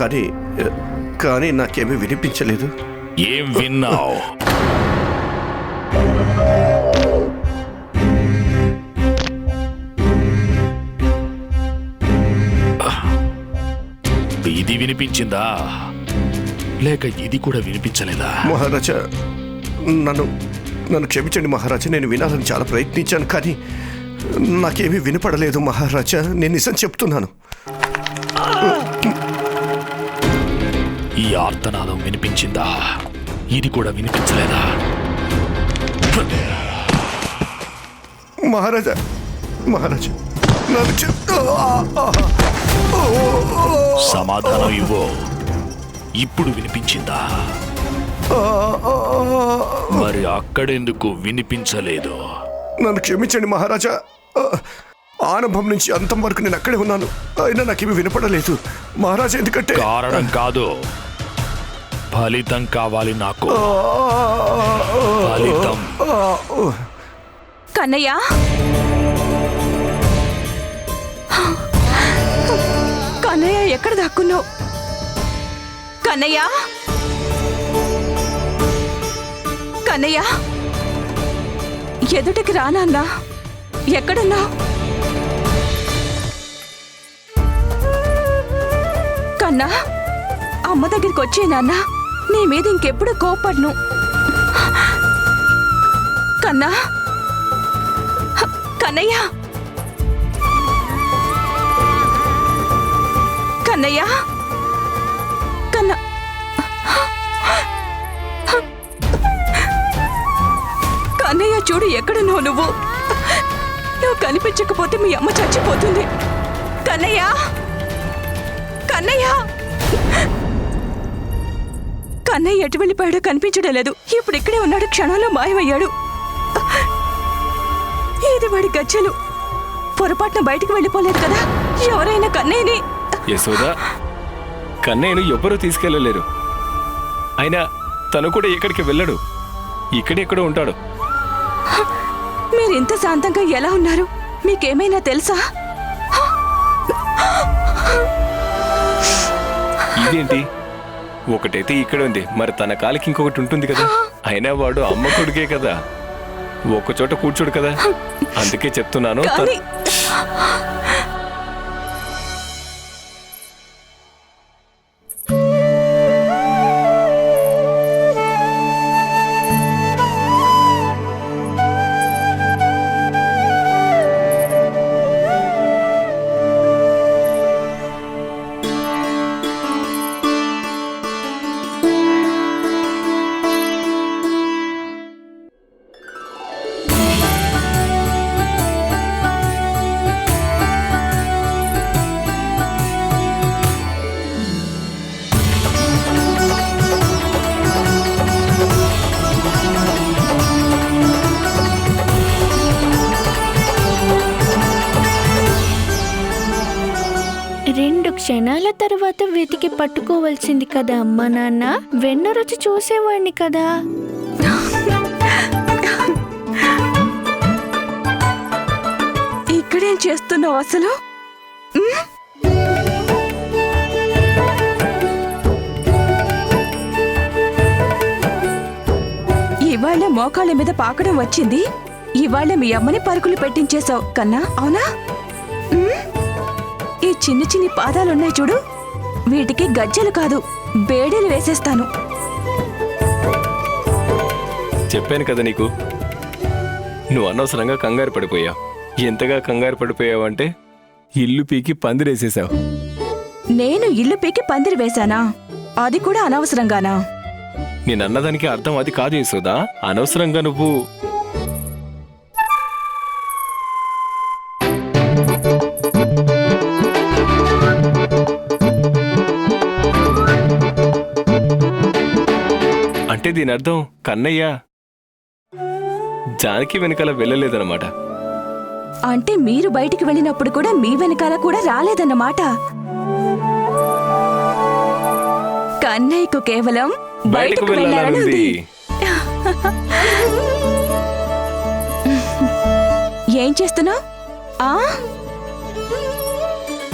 కానీ నాకేమీ వినిపించలేదు. ఏం విన్నావు? ఇది వినిపించిందా, లేక ఇది కూడా వినిపించలేదా? మహారాజా, నన్ను క్షమించండి మహారాజా. నేను వినాలని చాలా ప్రయత్నించాను, కానీ నాకేమీ వినపడలేదు మహారాజా. నేను నిజం చెప్తున్నాను. ఈ ఆర్తనాదం వినిపించిందా? ఇది కూడా వినిపించలేదా? మహారాజా మహారాజా నాకు సమాధానం ఇవ్వు. ఇప్పుడు వినిపించిందా? మరి అక్కడెందుకు వినిపించలేదు? నన్ను క్షమించండి మహారాజా. ఆరంభం నుంచి అంతం వరకు నేను అక్కడే ఉన్నాను, అయినా నాకేమీ వినపడలేదు మహారాజా. ఎందుకంటే కారణం కాదు, ఫలితం కావాలి నాకు. ఫలితం. కన్నయ్య, కన్నయ్య ఎక్కడ దాక్కున్నావు? కన్నయ్య, కన్నయ్య ఎదుటికి రానన్నా, ఎక్కడున్నావు? కన్నా, అమ్మ దగ్గరికి వచ్చేనాన్నా, నీ మీద ఇంకెప్పుడు కోపడ్ను. కన్నా, కన్నయ్య, కన్నయ్య, కన్న కన్నయ్య చూడు, ఎక్కడున్నావు నువ్వు? నువ్వు కనిపించకపోతే మీ అమ్మ చచ్చిపోతుంది. కన్నయ్య, కన్నయ్య, కన్నయ్య ఎటు వెళ్ళిపోయాడో కనిపించడం లేదు. ఇప్పుడు ఇక్కడే ఉన్నాడు, క్షణంలో మాయమయ్యాడు. ఇది వాడి గజ్జలు. పొరపాటున బయటికి వెళ్ళిపోలేదు కదా? ఎవరైనా కన్నయ్యని. యశోదా, కన్నయ్యను ఎవ్వరూ తీసుకెళ్ళలేరు. అయినా తను కూడా ఎక్కడికి వెళ్ళడు, ఇక్కడెక్కడో ఉంటాడు. మీరింత శాంతంగా ఎలా ఉన్నారు? మీకేమైనా తెలుసా? ఇదేంటి, ఒకటైతే ఇక్కడ ఉంది, మరి తన కాలికి ఇంకొకటి ఉంటుంది కదా. అయినా వాడు అమ్మ కొడుకే కదా, ఒక్కచోట కూర్చోడు కదా. అందుకే చెప్తున్నాను. క్షణాల తర్వాత వెతికి పట్టుకోవాల్సింది కదా అమ్మా నాన్న. వెన్న రుచి చూసేవాణ్ణి కదా. ఇక్కడేం చేస్తున్నావు అసలు? ఇవాళ మోకాళ్ళ మీద పాకడం వచ్చింది, ఇవాళ మీ అమ్మని పరుకులు పెట్టించేశావు కన్నా, అవునా? ఈ చిన్ని చిన్ని పాదాలున్నాయి చూడు, వీటికి గజ్జలు కాదు, బేడీలు వేసేస్తాను. చెప్పాను కదా నీకు, నువ్వు అనవసరంగా కంగారు పడిపోయావు. ఎంతగా కంగారు పడిపోయావంటే ఇల్లు పీకి పందిరేసేసావు. నేను ఇల్లు పీకి పందిరి వేశానా? అది కూడా అనవసరంగానా? నేను అన్నదానికి అర్థం అది కాదు యశోదా. అనవసరంగా నువ్వు అంటే దీని అర్థం కన్నయ్య జానకి వెనకాల వెళ్ళలేదన్నమాట. అంటే మీరు బయటికి వెళ్ళినప్పుడు కూడా మీ వెనకాల కూడా రాలేదన్నమాట. కన్నయ్యకు కేవలం బయటకు వెళ్ళాలని ఉంది. ఏం చేస్తున్నావు?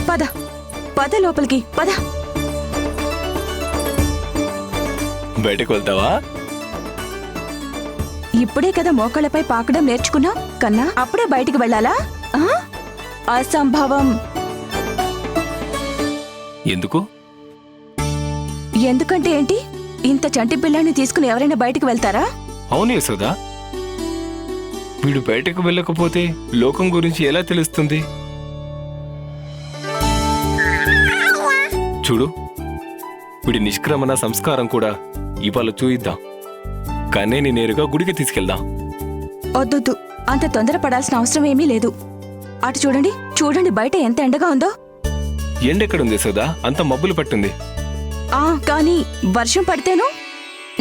పద పద లోపలికి పద. బయటకు వెళ్తావా? ఇప్పుడే కదా మోకాళ్ళపై పాకడం నేర్చుకున్నావు కన్నా, అప్పుడే బయటికి వెళ్ళాలా? అసంభవం. ఎందుకు? ఎందుకంటే ఏంటి? ఇంత చంటి పిల్లాన్ని తీసుకుని ఎవరైనా బయటికి వెళ్తారా? అవును యశోదా, వీడు బయటకు వెళ్ళకపోతే లోకం గురించి ఎలా తెలుస్తుంది? చూడు, వీడి నిష్క్రమణ సంస్కారం కూడా ఇవాళ చూయిద్దాం. కన్నయ్యని నేరుగా గుడికి తీసుకెళ్దాం. వద్దొద్దు, అంత తొందరపడాల్సిన అవసరం ఏమీ లేదు. అటు చూడండి, చూడండి బయట ఎంత ఎండగా ఉందో. ఎండెక్కడుంది యశోదా? అంత మబ్బులు పట్టింది. కానీ వర్షం పడితేను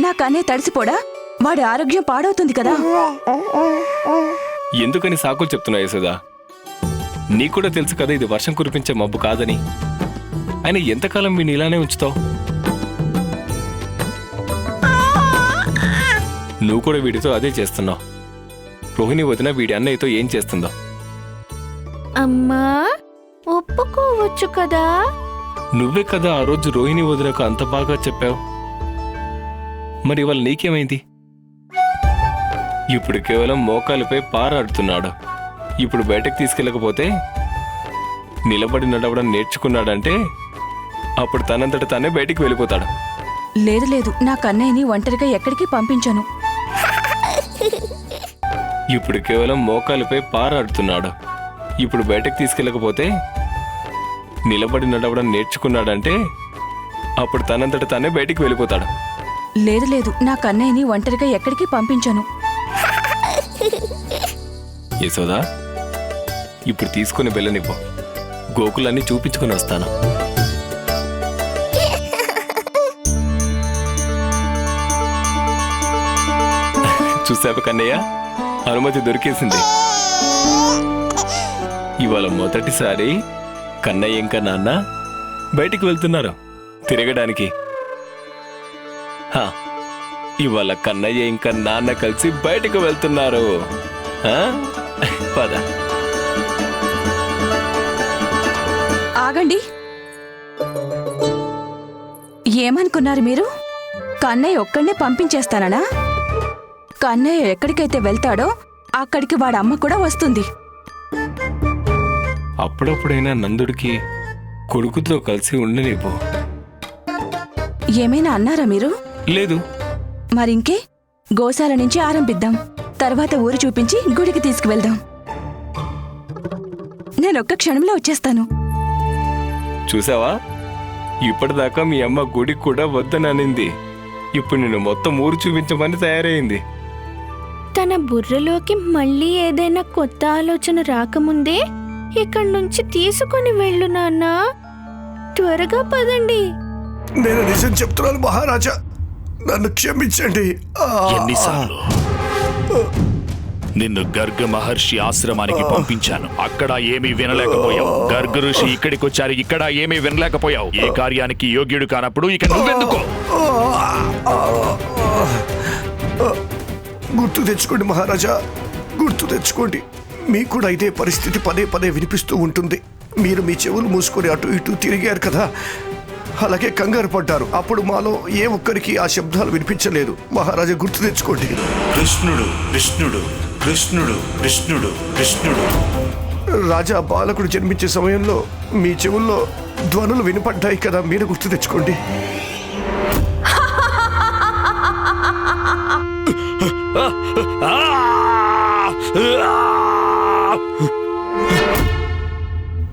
నా కన్నే తడిసిపోడా? వాడి ఆరోగ్యం పాడవుతుంది కదా. ఎందుకని సాకులు చెప్తున్నా యశోదా? నీకు కూడా తెలుసు కదా ఇది వర్షం కురిపించే మబ్బు కాదని. ఆయన ఎంతకాలం వీడిని ఇలానే ఉంచుతావు? నువ్వు కూడా వీడితో అదే చేస్తున్నావు. రోహిణి వదిన వీడి అన్నయ్యతో ఏం చేస్తుందో. అమ్మా, ఒప్పుకోవచ్చు కదా. నువ్వే కదా ఆ రోజు రోహిణి వదినకు అంత బాగా చెప్పావు. మరి ఇవాళ నీకేమైంది? ఇప్పుడు కేవలం మోకాలపై పారాడుతున్నాడు. ఇప్పుడు బయటకు తీసుకెళ్ళకపోతే నిలబడి నడవడం నేర్చుకున్నాడంటే అప్పుడు తనంతట తానే బయటికి వెళ్ళిపోతాడు. లేదు లేదు, నా కన్నయ్యని ఒంటరిగా ఎక్కడికి పంపించను. ఇప్పుడు కేవలం మోకాలపై పారాడుతున్నాడు. ఇప్పుడు బయటకు తీసుకెళ్ళకపోతే నిలబడి నడవడం నేర్చుకున్నాడంటే అప్పుడు తనంతట తానే బయటికి వెళ్ళిపోతాడు. లేదు లేదు, నా కన్నయ్యని ఒంటరిగా ఎక్కడికి పంపించను. యశోదా, ఇప్పుడు తీసుకుని వెళ్ళనివ్వు. గోకులన్నీ చూపించుకుని వస్తాను. చూసావు కన్నయ్య, అనుమతి దొరికేసింది. ఇవాళ మొదటిసారి కన్నయ్య ఇంకా నాన్న బయటికి వెళ్తున్నారు తిరగడానికి. ఇవాళ కన్నయ్య ఇంకా నాన్న కలిసి బయటికి వెళ్తున్నారు. పద. ఆగండి, ఏమనుకున్నారు మీరు? కన్నయ్య ఒక్కడినే పంపించేస్తానా? కన్నయ్య ఎక్కడికైతే వెళ్తాడో అక్కడికి వాడి అమ్మ కూడా వస్తుంది. అప్పుడప్పుడైనా నందుడికి కొడుకుతో కలిసి ఉండనివ్వు. ఏమైనా అన్నారా మీరు? లేదు. మరింకే, గోశాల నుంచి ఆరంభిద్దాం. తర్వాత ఊరు చూపించి గుడికి తీసుకువెళ్దాం. నేనొక్క క్షణంలో వచ్చేస్తాను. చూసావా, ఇప్పటిదాకా మీ అమ్మ గుడికి కూడా వద్దననింది. ఇప్పుడు నేను మొత్తం ఊరు చూపించమని తయారైంది. తన బుర్రలోకి మళ్ళీ ఏదైనా కొత్త ఆలోచన రాకముందే ఇక్కడి నుంచి తీసుకుని వెళ్ళు నాన్న. త్వరగా పదండి. నేను నిజం చెప్తున్నాను మహారాజా, నన్ను క్షమించండి. ఎన్నిసార్లు నిన్ను గర్గ మహర్షి ఆశ్రమానికి పంపించాను, అక్కడ ఏమీ వినలేకపోయావు. గర్గ ఋషి ఇక్కడికి వచ్చారు, ఇక్కడ ఏమీ వినలేకపోయావు. ఏ కార్యానికి యోగ్యుడు కానప్పుడు ఇక నువ్వెందుకో? గుర్తు తెచ్చుకోండి మహారాజా, గుర్తు తెచ్చుకోండి. మీకు కూడా ఇదే పరిస్థితి పదే పదే వినిపిస్తూ ఉంటుంది. మీరు మీ చెవులు మూసుకొని అటు ఇటు తిరిగారు కదా, అలాగే కంగారు పడ్డారు. అప్పుడు మాలో ఏ ఒక్కరికి ఆ శబ్దాలు వినిపించలేదు. మహారాజా, గుర్తు తెచ్చుకోండి. కృష్ణుడు కృష్ణుడు కృష్ణుడు కృష్ణుడు కృష్ణుడు. రాజా బాలకుడు జన్మించే సమయంలో మీ చెవుల్లో ధ్వనులు వినపడ్డాయి కదా, మీరు గుర్తు తెచ్చుకోండి.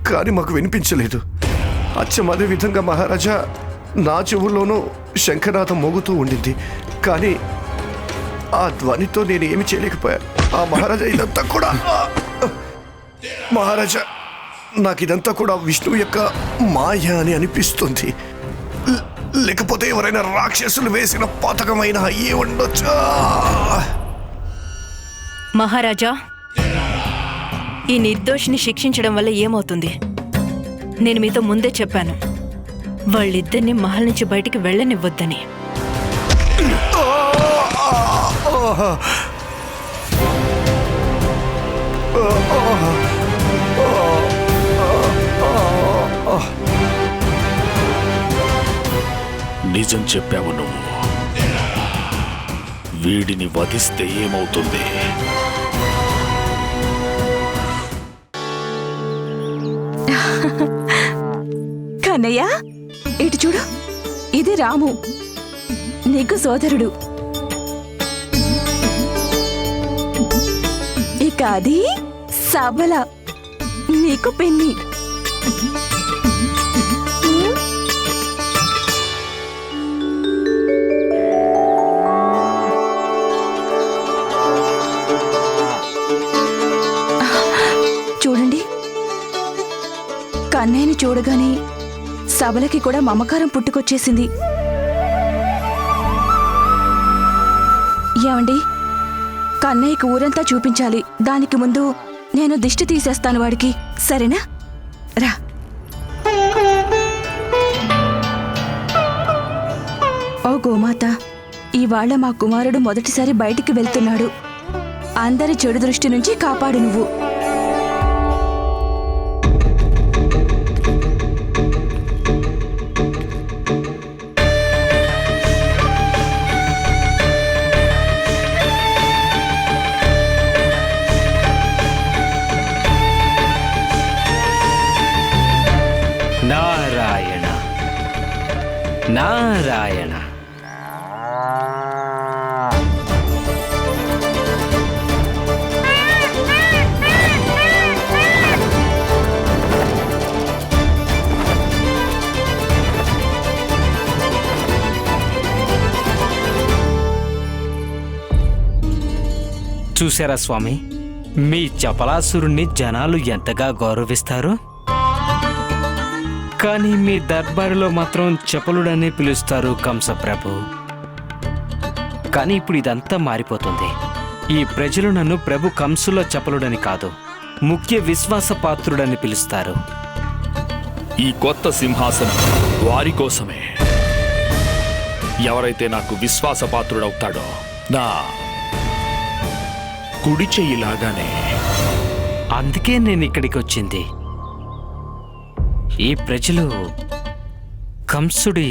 కానీ మాకు వినిపించలేదు. అచ్చం అదే విధంగా మహారాజా నా చెవుల్లోనూ శంఖనాథం మోగుతూ ఉండింది. కానీ ఆ ధ్వనితో నేను ఏమి చేయలేకపోయాను. ఆ మహారాజా ఇదంతా కూడా మహారాజా నాకు ఇదంతా కూడా విష్ణువు యొక్క మాయ అని అనిపిస్తుంది. లేకపోతే ఎవరైనా రాక్షసులు వేసిన పథకమైనా అయ్యి ఉండొచ్చా? మహారాజా, ఈ నిర్దోషిని శిక్షించడం వల్ల ఏమవుతుంది? నేను మీతో ముందే చెప్పాను, వాళ్ళిద్దరిని మహల్ నుంచి బయటికి వెళ్ళనివ్వద్దని. నిజం చెప్పావు నువ్వు. వీడిని వధిస్తే ఏమవుతుంది? కన్నయ్య, ఇటు చూడు, ఇది రాము, నీకు సోదరుడు. ఇక అది సబల, నీకు పెన్ని. కన్నయ్యని చూడగానే సబలకి కూడా మమకారం పుట్టుకొచ్చేసింది. ఏమండి, కన్నయ్యకి ఊరంతా చూపించాలి. దానికి ముందు నేను దిష్టి తీసేస్తాను వాడికి, సరేనా? రా. ఓ గోమాత, ఇవాళ మా కుమారుడు మొదటిసారి బయటికి వెళ్తున్నాడు. అందరి చెడు దృష్టి నుంచి కాపాడు నువ్వు. నారాయణ నారాయణ. చూసారా స్వామి, మీ చపలాసురుణ్ణి జనాలు ఎంతగా గౌరవిస్తారు, కానీ మీ దర్బారులో మాత్రం చపలుడనే పిలుస్తారు కంసప్రభు. కానీ ఇప్పుడు ఇదంతా మారిపోతుంది. ఈ ప్రజలు నన్ను ప్రభు కంసుల చపలుడని కాదు, ముఖ్య విశ్వాసపాత్రుడని పిలుస్తారు. ఈ కొత్త సింహాసనం వారి కోసమే. ఎవరైతే నాకు విశ్వాసపాత్రుడవుతాడో నా కుడి చెయ్యిలాగానే. అందుకే నేను ఇక్కడికి వచ్చింది. ఈ ప్రజలు కంసుడి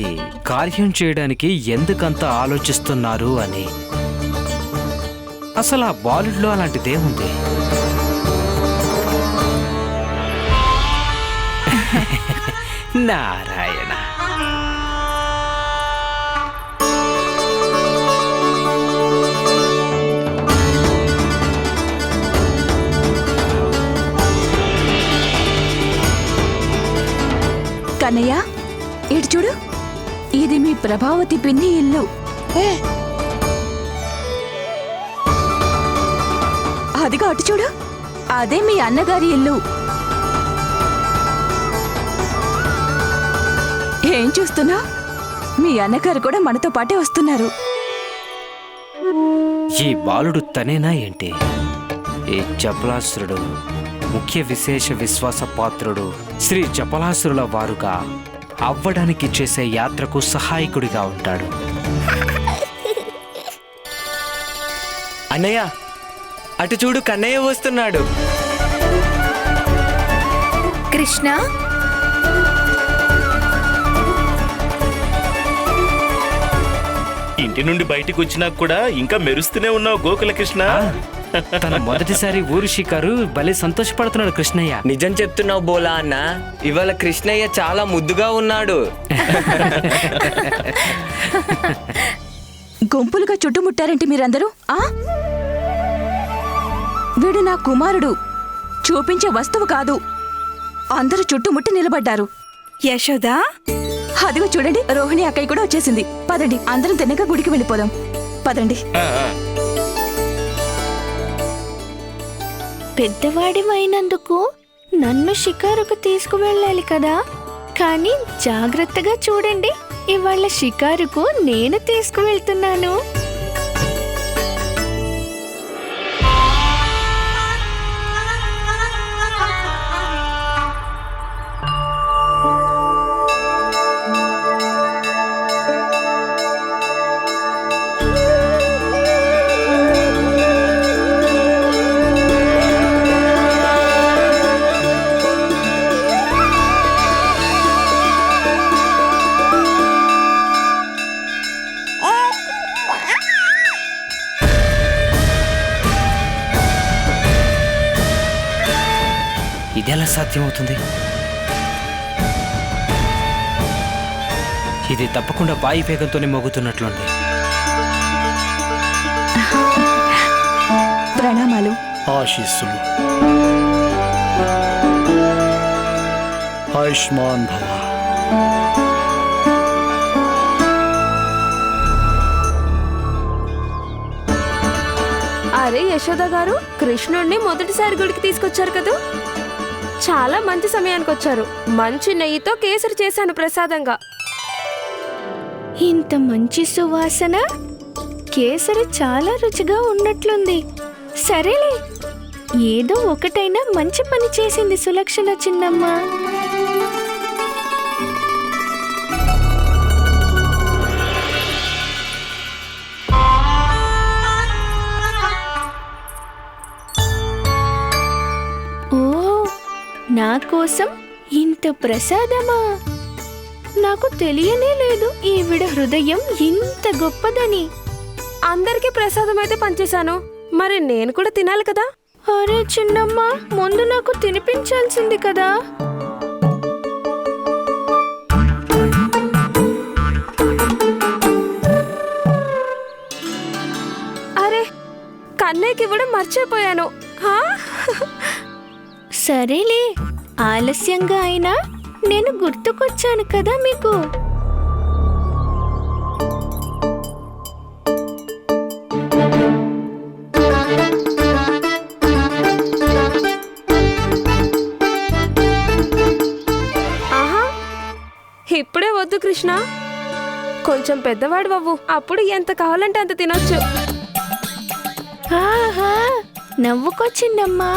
కార్యం చేయడానికి ఎందుకంత ఆలోచిస్తున్నారు అని. అసలు ఆ బాలుడిలో అలాంటిదేముంది? నారాయణ. కన్నయ్య, ఇటు చూడు, ఇది మీ ప్రభావతి పిన్ని ఇల్లు. అదిగో అటు చూడు, అదే మీ అన్నగారి ఇల్లు. ఏం చూస్తున్నా? మీ అన్నగారు కూడా మనతో పాటే వస్తున్నారు. ఈ బాలుడు తనేనా ఏంటి? ఈ చపలాసురుడు ముఖ్య విశేష విశ్వాస పాత్రుడు శ్రీ చపలాసురుల వారుగా అవ్వడానికి చేసే యాత్రకు సహాయకుడిగా ఉంటాడు. అన్నయ్య, అటు చూడు, కన్నయ్య వస్తున్నాడు. కృష్ణ, ఇంటి నుండి బయటికి వచ్చినా కూడా ఇంకా మెరుస్తూనే ఉన్నావు గోకుల కృష్ణ. తన మొదటిసారి ఊరు షికారు భలే సంతోషపడుతున్నాడు కృష్ణయ్య. నిజం చెప్తున్నావు బోలా అన్న, ఇవాళ కృష్ణయ్య చాలా ముద్దుగా ఉన్నాడు. గుంపులుగా చుట్టుముట్టారంటే మీరందరూ? వీడు నా కుమారుడు, చూపించే వస్తువు కాదు. అందరూ చుట్టుముట్టి నిలబడ్డారు. యశోదా, అదిగో చూడండి, రోహిణి అక్కయ్య కూడా వచ్చేసింది. పదండి, అందరం తిన్నగా గుడికి వెళ్ళిపోదాం. పదండి. పెద్దవాడిమైనందుకు నన్ను షికారుకు తీసుకువెళ్ళాలి కదా, కానీ జాగ్రత్తగా చూడండి, ఇవాళ షికారుకు నేను తీసుకువెళ్తున్నాను. ఇదెలా సాధ్యమవుతుంది? ఇది తప్పకుండా వాయు వేగంతోనే మోగుతున్నట్లుంది. ప్రణామాలు. ఆశీస్సులు. ఆయుష్మాన్ భవ. అరే యశోద గారు, కృష్ణుణ్ణి మొదటిసారి గుడికి తీసుకొచ్చారు కదా. చాలా మంచి సమయానికి వచ్చారు. మంచి నెయ్యితో కేసరి చేశాను ప్రసాదంగా. ఇంత మంచి సువాసన, కేసరి చాలా రుచిగా ఉన్నట్లుంది. సరేలే, ఏదో ఒకటైనా మంచి పని చేసింది సులక్షణ చిన్నమ్మ. ఓ, నా కోసం ఇంత ప్రసాదమా? నాకు తెలియనే లేదు ఈవిడ హృదయం ఇంత గొప్పదని. అందరికీ ప్రసాదం అయితే పంచేశాను, మరి నేను కూడా తినాలి కదా. అరే చిన్నమ్మ, ముందు నాకు తినిపించాల్సింది కదా. అరే, కన్నయ్యకి ఇవ్వడం మర్చిపోయాను. సరేలే, ఆలస్యంగా అయినా నేను గుర్తుకొచ్చాను కదా మీకు. ఆహా, ఇప్పుడే వద్దు కృష్ణ, కొంచెం పెద్దవాడు అవ్వు, అప్పుడు ఎంత కావాలంటే అంత తినొచ్చు. ఆహా, నవ్వుకొచ్చిందమ్మా.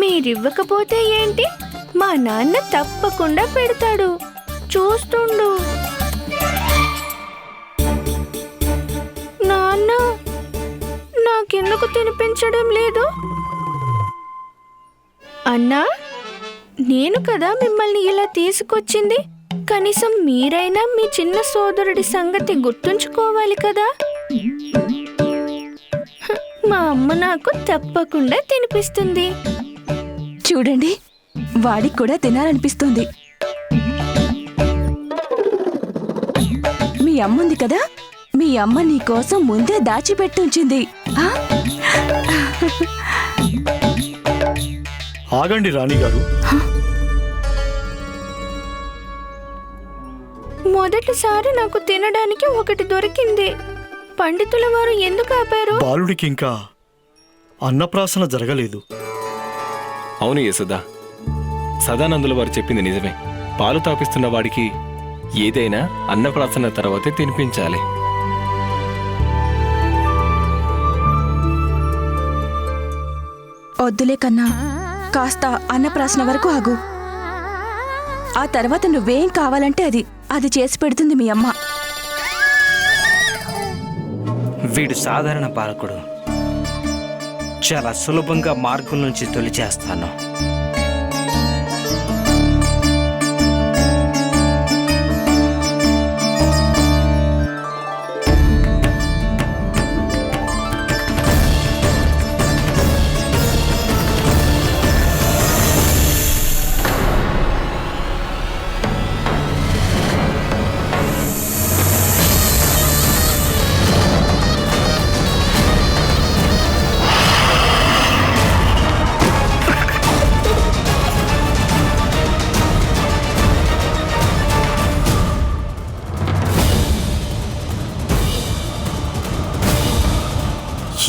మీరివ్వకపోతే ఏంటి, మా నాన్న తప్పకుండా పెడతాడు, చూస్తుండు. నాన్న, నాకెందుకు తినిపించడం లేదు? అన్నా, నేను కదా మిమ్మల్ని ఇలా తీసుకొచ్చింది. కనీసం మీరైనా మీ చిన్న సోదరుడి సంగతి గుర్తుంచుకోవాలి కదా. మా అమ్మ నాకు తప్పకుండా తినిపిస్తుంది. చూడండి, వాడికి కూడా తినాలనిపిస్తుంది. మీ అమ్ముంది కదా, మీ అమ్మ నీ కోసం ముందే దాచిపెట్టుంచింది. ఆగండి రాణిగారు. మొదటిసారి నాకు తినడానికి ఒకటి దొరికింది. పండితుల వారు ఎందుకు ఆపారు? బాలుడికి ఇంకా అన్నప్రాసన జరగలేదు. అవును యశోదా, సదానందుల వారు చెప్పింది నిజమే. పాలు తాపిస్తున్న వాడికి ఏదైనా అన్నప్రాసన తర్వాతే తినిపించాలి. వద్దులే కన్నా, కాస్త అన్నప్రాసన వరకు ఆగు. ఆ తర్వాత నువ్వేం కావాలంటే అది చేసి పెడుతుంది మీ అమ్మ. వీడు సాధారణ బాలకుడు, చాలా సులభంగా మార్గం నుంచి తొలిచేస్తాను.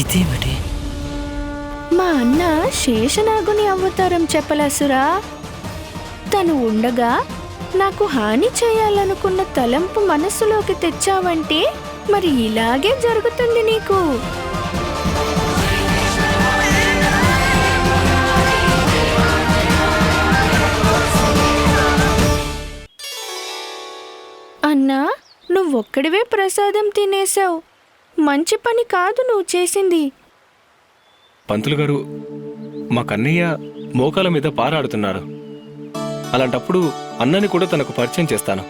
ఇదేమిటి? మా అన్న శేషనాగుని అవతారం చెప్పలాసురా. తను ఉండగా నాకు హాని చేయాలనుకున్న తలంపు మనస్సులోకి తెచ్చావంటే మరి ఇలాగే జరుగుతుంది నీకు. అన్నా, నువ్వొక్కడివే ప్రసాదం తినేశావు. మంచి పని కాదు నువ్వు చేసింది. పంతులు గారు, మా కన్నయ్య మోకాల మీద పారాడుతున్నారు. అలాంటప్పుడు అన్నని కూడా తనకు పరిచయం చేస్తాను.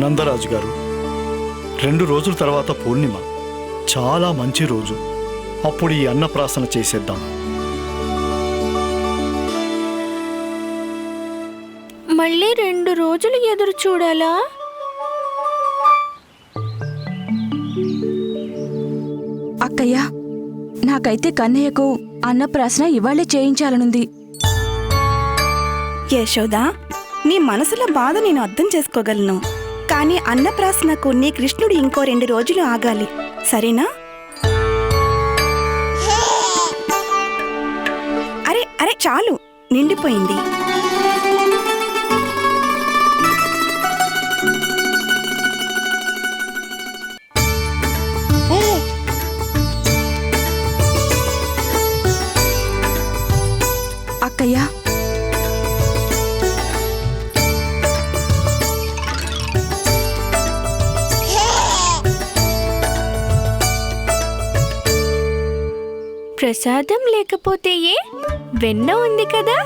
నందరాజు గారు, 2 రోజుల తర్వాత పూర్ణిమ, చాలా మంచి రోజు. అప్పుడు ఈ అన్నప్రాసన చేసేద్దాం. మళ్ళీ 2 రోజులు ఎదురు చూడాలా? అక్కయ్య, నాకైతే కన్నయ్యకు అన్నప్రాసన ఇవాళే చేయించాలనుంది. యశోదా, నీ మనసులో బాధ నేను అర్థం చేసుకోగలను. కానీ అన్నప్రాసనకు నీ కృష్ణుడు ఇంకో 2 రోజులు ఆగాలి, సరేనా? అరే అరే చాలు, నిండిపోయింది. అక్కయ్య, ప్రసాదం లేకపోతే ఏ వెన్న ఉంది కదా.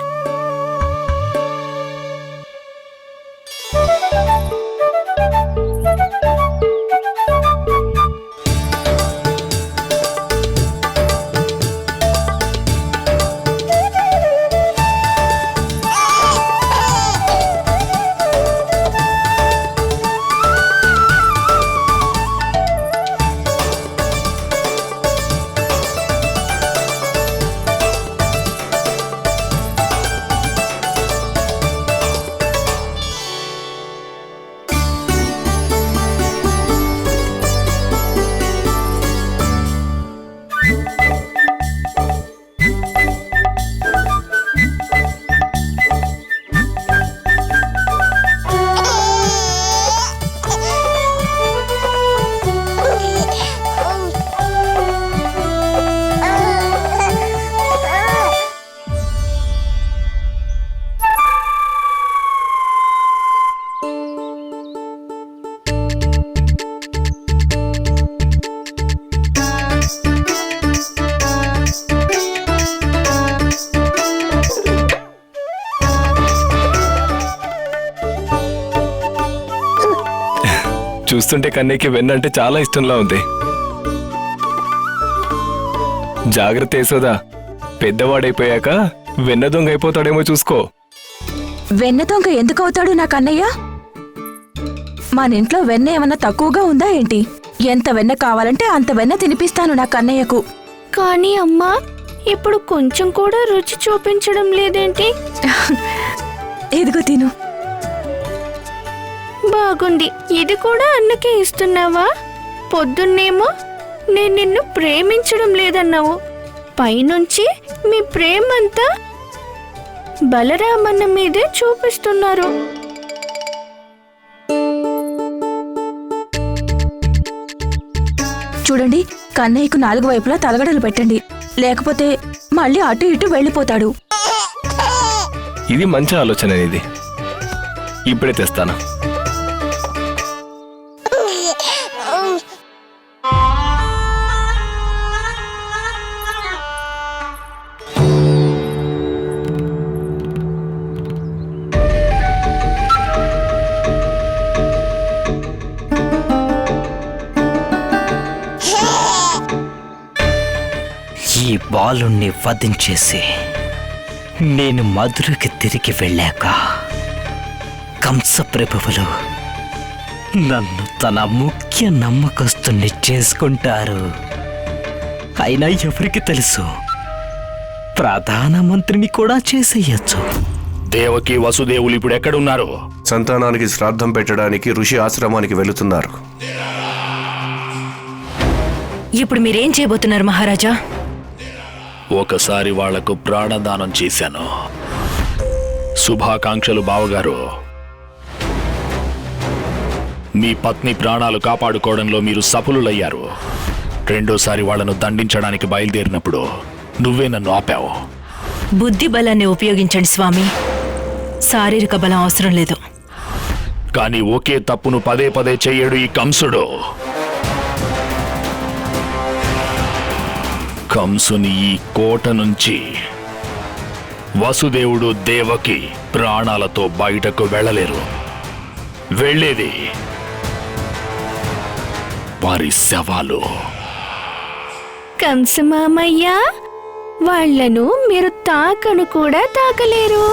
చూస్తుంటే కన్నయ్యకి వెన్న అంటే చాలా ఇష్టంలా ఉంది. జాగ్రత్త యశోదా, పెద్దవాడైపోయాక వెన్న దొంగ అయిపోతాడేమో చూసుకో. వెన్న దొంగ ఎందుకు అవుతాడు నా కన్నయ్య? మన ఇంట్లో వెన్న ఏమన్నా తక్కువగా ఉందా ఏంటి? ఎంత వెన్న కావాలంటే అంత వెన్న తినిపిస్తాను నా కన్నయ్యకు. కానీ అమ్మా, ఇప్పుడు కొంచెం కూడా రుచి చూపించడం లేదేంటి? ఇదిగో తిను. బాగుంది. ఇది కూడా అన్నకే ఇస్తున్నావా? పొద్దున్నేమో నేను నిన్ను ప్రేమించడం లేదన్నావు, పైనుంచి మీ ప్రేమంతా బలరామన్న మీదే చూపిస్తున్నారు. చూడండి, కన్నయ్యకు 4 వైపులా తలగడలు పెట్టండి, లేకపోతే మళ్ళీ అటు ఇటు వెళ్ళిపోతాడు. ఇది మంచి ఆలోచన. ఇది ఇప్పుడే తెస్తాను. ఈ బాలుణ్ణి వధించేసి నేను మధురకి తిరిగి వెళ్ళాక కంసప్రభువులు నన్ను తన ముఖ్య నమ్మకస్తుని చేసుకుంటారు. అయినా ఎవరికి తెలుసు, ప్రధానమంత్రిని కూడా చేసేయచ్చు. దేవకి వసుదేవులు ఇప్పుడు ఎక్కడున్నారు? సంతానానికి శ్రాద్ధం పెట్టడానికి ఋషి ఆశ్రమానికి వెళుతున్నారు. ఇప్పుడు మీరేం చేయబోతున్నారు మహారాజా? ఒకసారి వాళ్లకు ప్రాణదానం చేశాను. శుభాకాంక్షలు బావగారు. మీ పత్ని ప్రాణాలు కాపాడుకోవడంలో మీరు సఫలులయ్యారు. రెండోసారి వాళ్లను దండించడానికి బయలుదేరినప్పుడు నువ్వే నన్ను ఆపావు. బుద్ధి బలాన్ని ఉపయోగించండి స్వామి, శారీరక బలం అవసరం లేదు. కానీ ఒకే తప్పును పదే పదే చెయ్యడు ఈ కంసుడు. కంసుని ఈ కోట నుంచి వసుదేవుడు దేవకి ప్రాణాలతో బయటకు వెళ్ళలేరు. వెళ్ళేది వారి శవాలు. కంసమామయ్య, వాళ్లను మీరు తాకను కూడా తాకలేరు.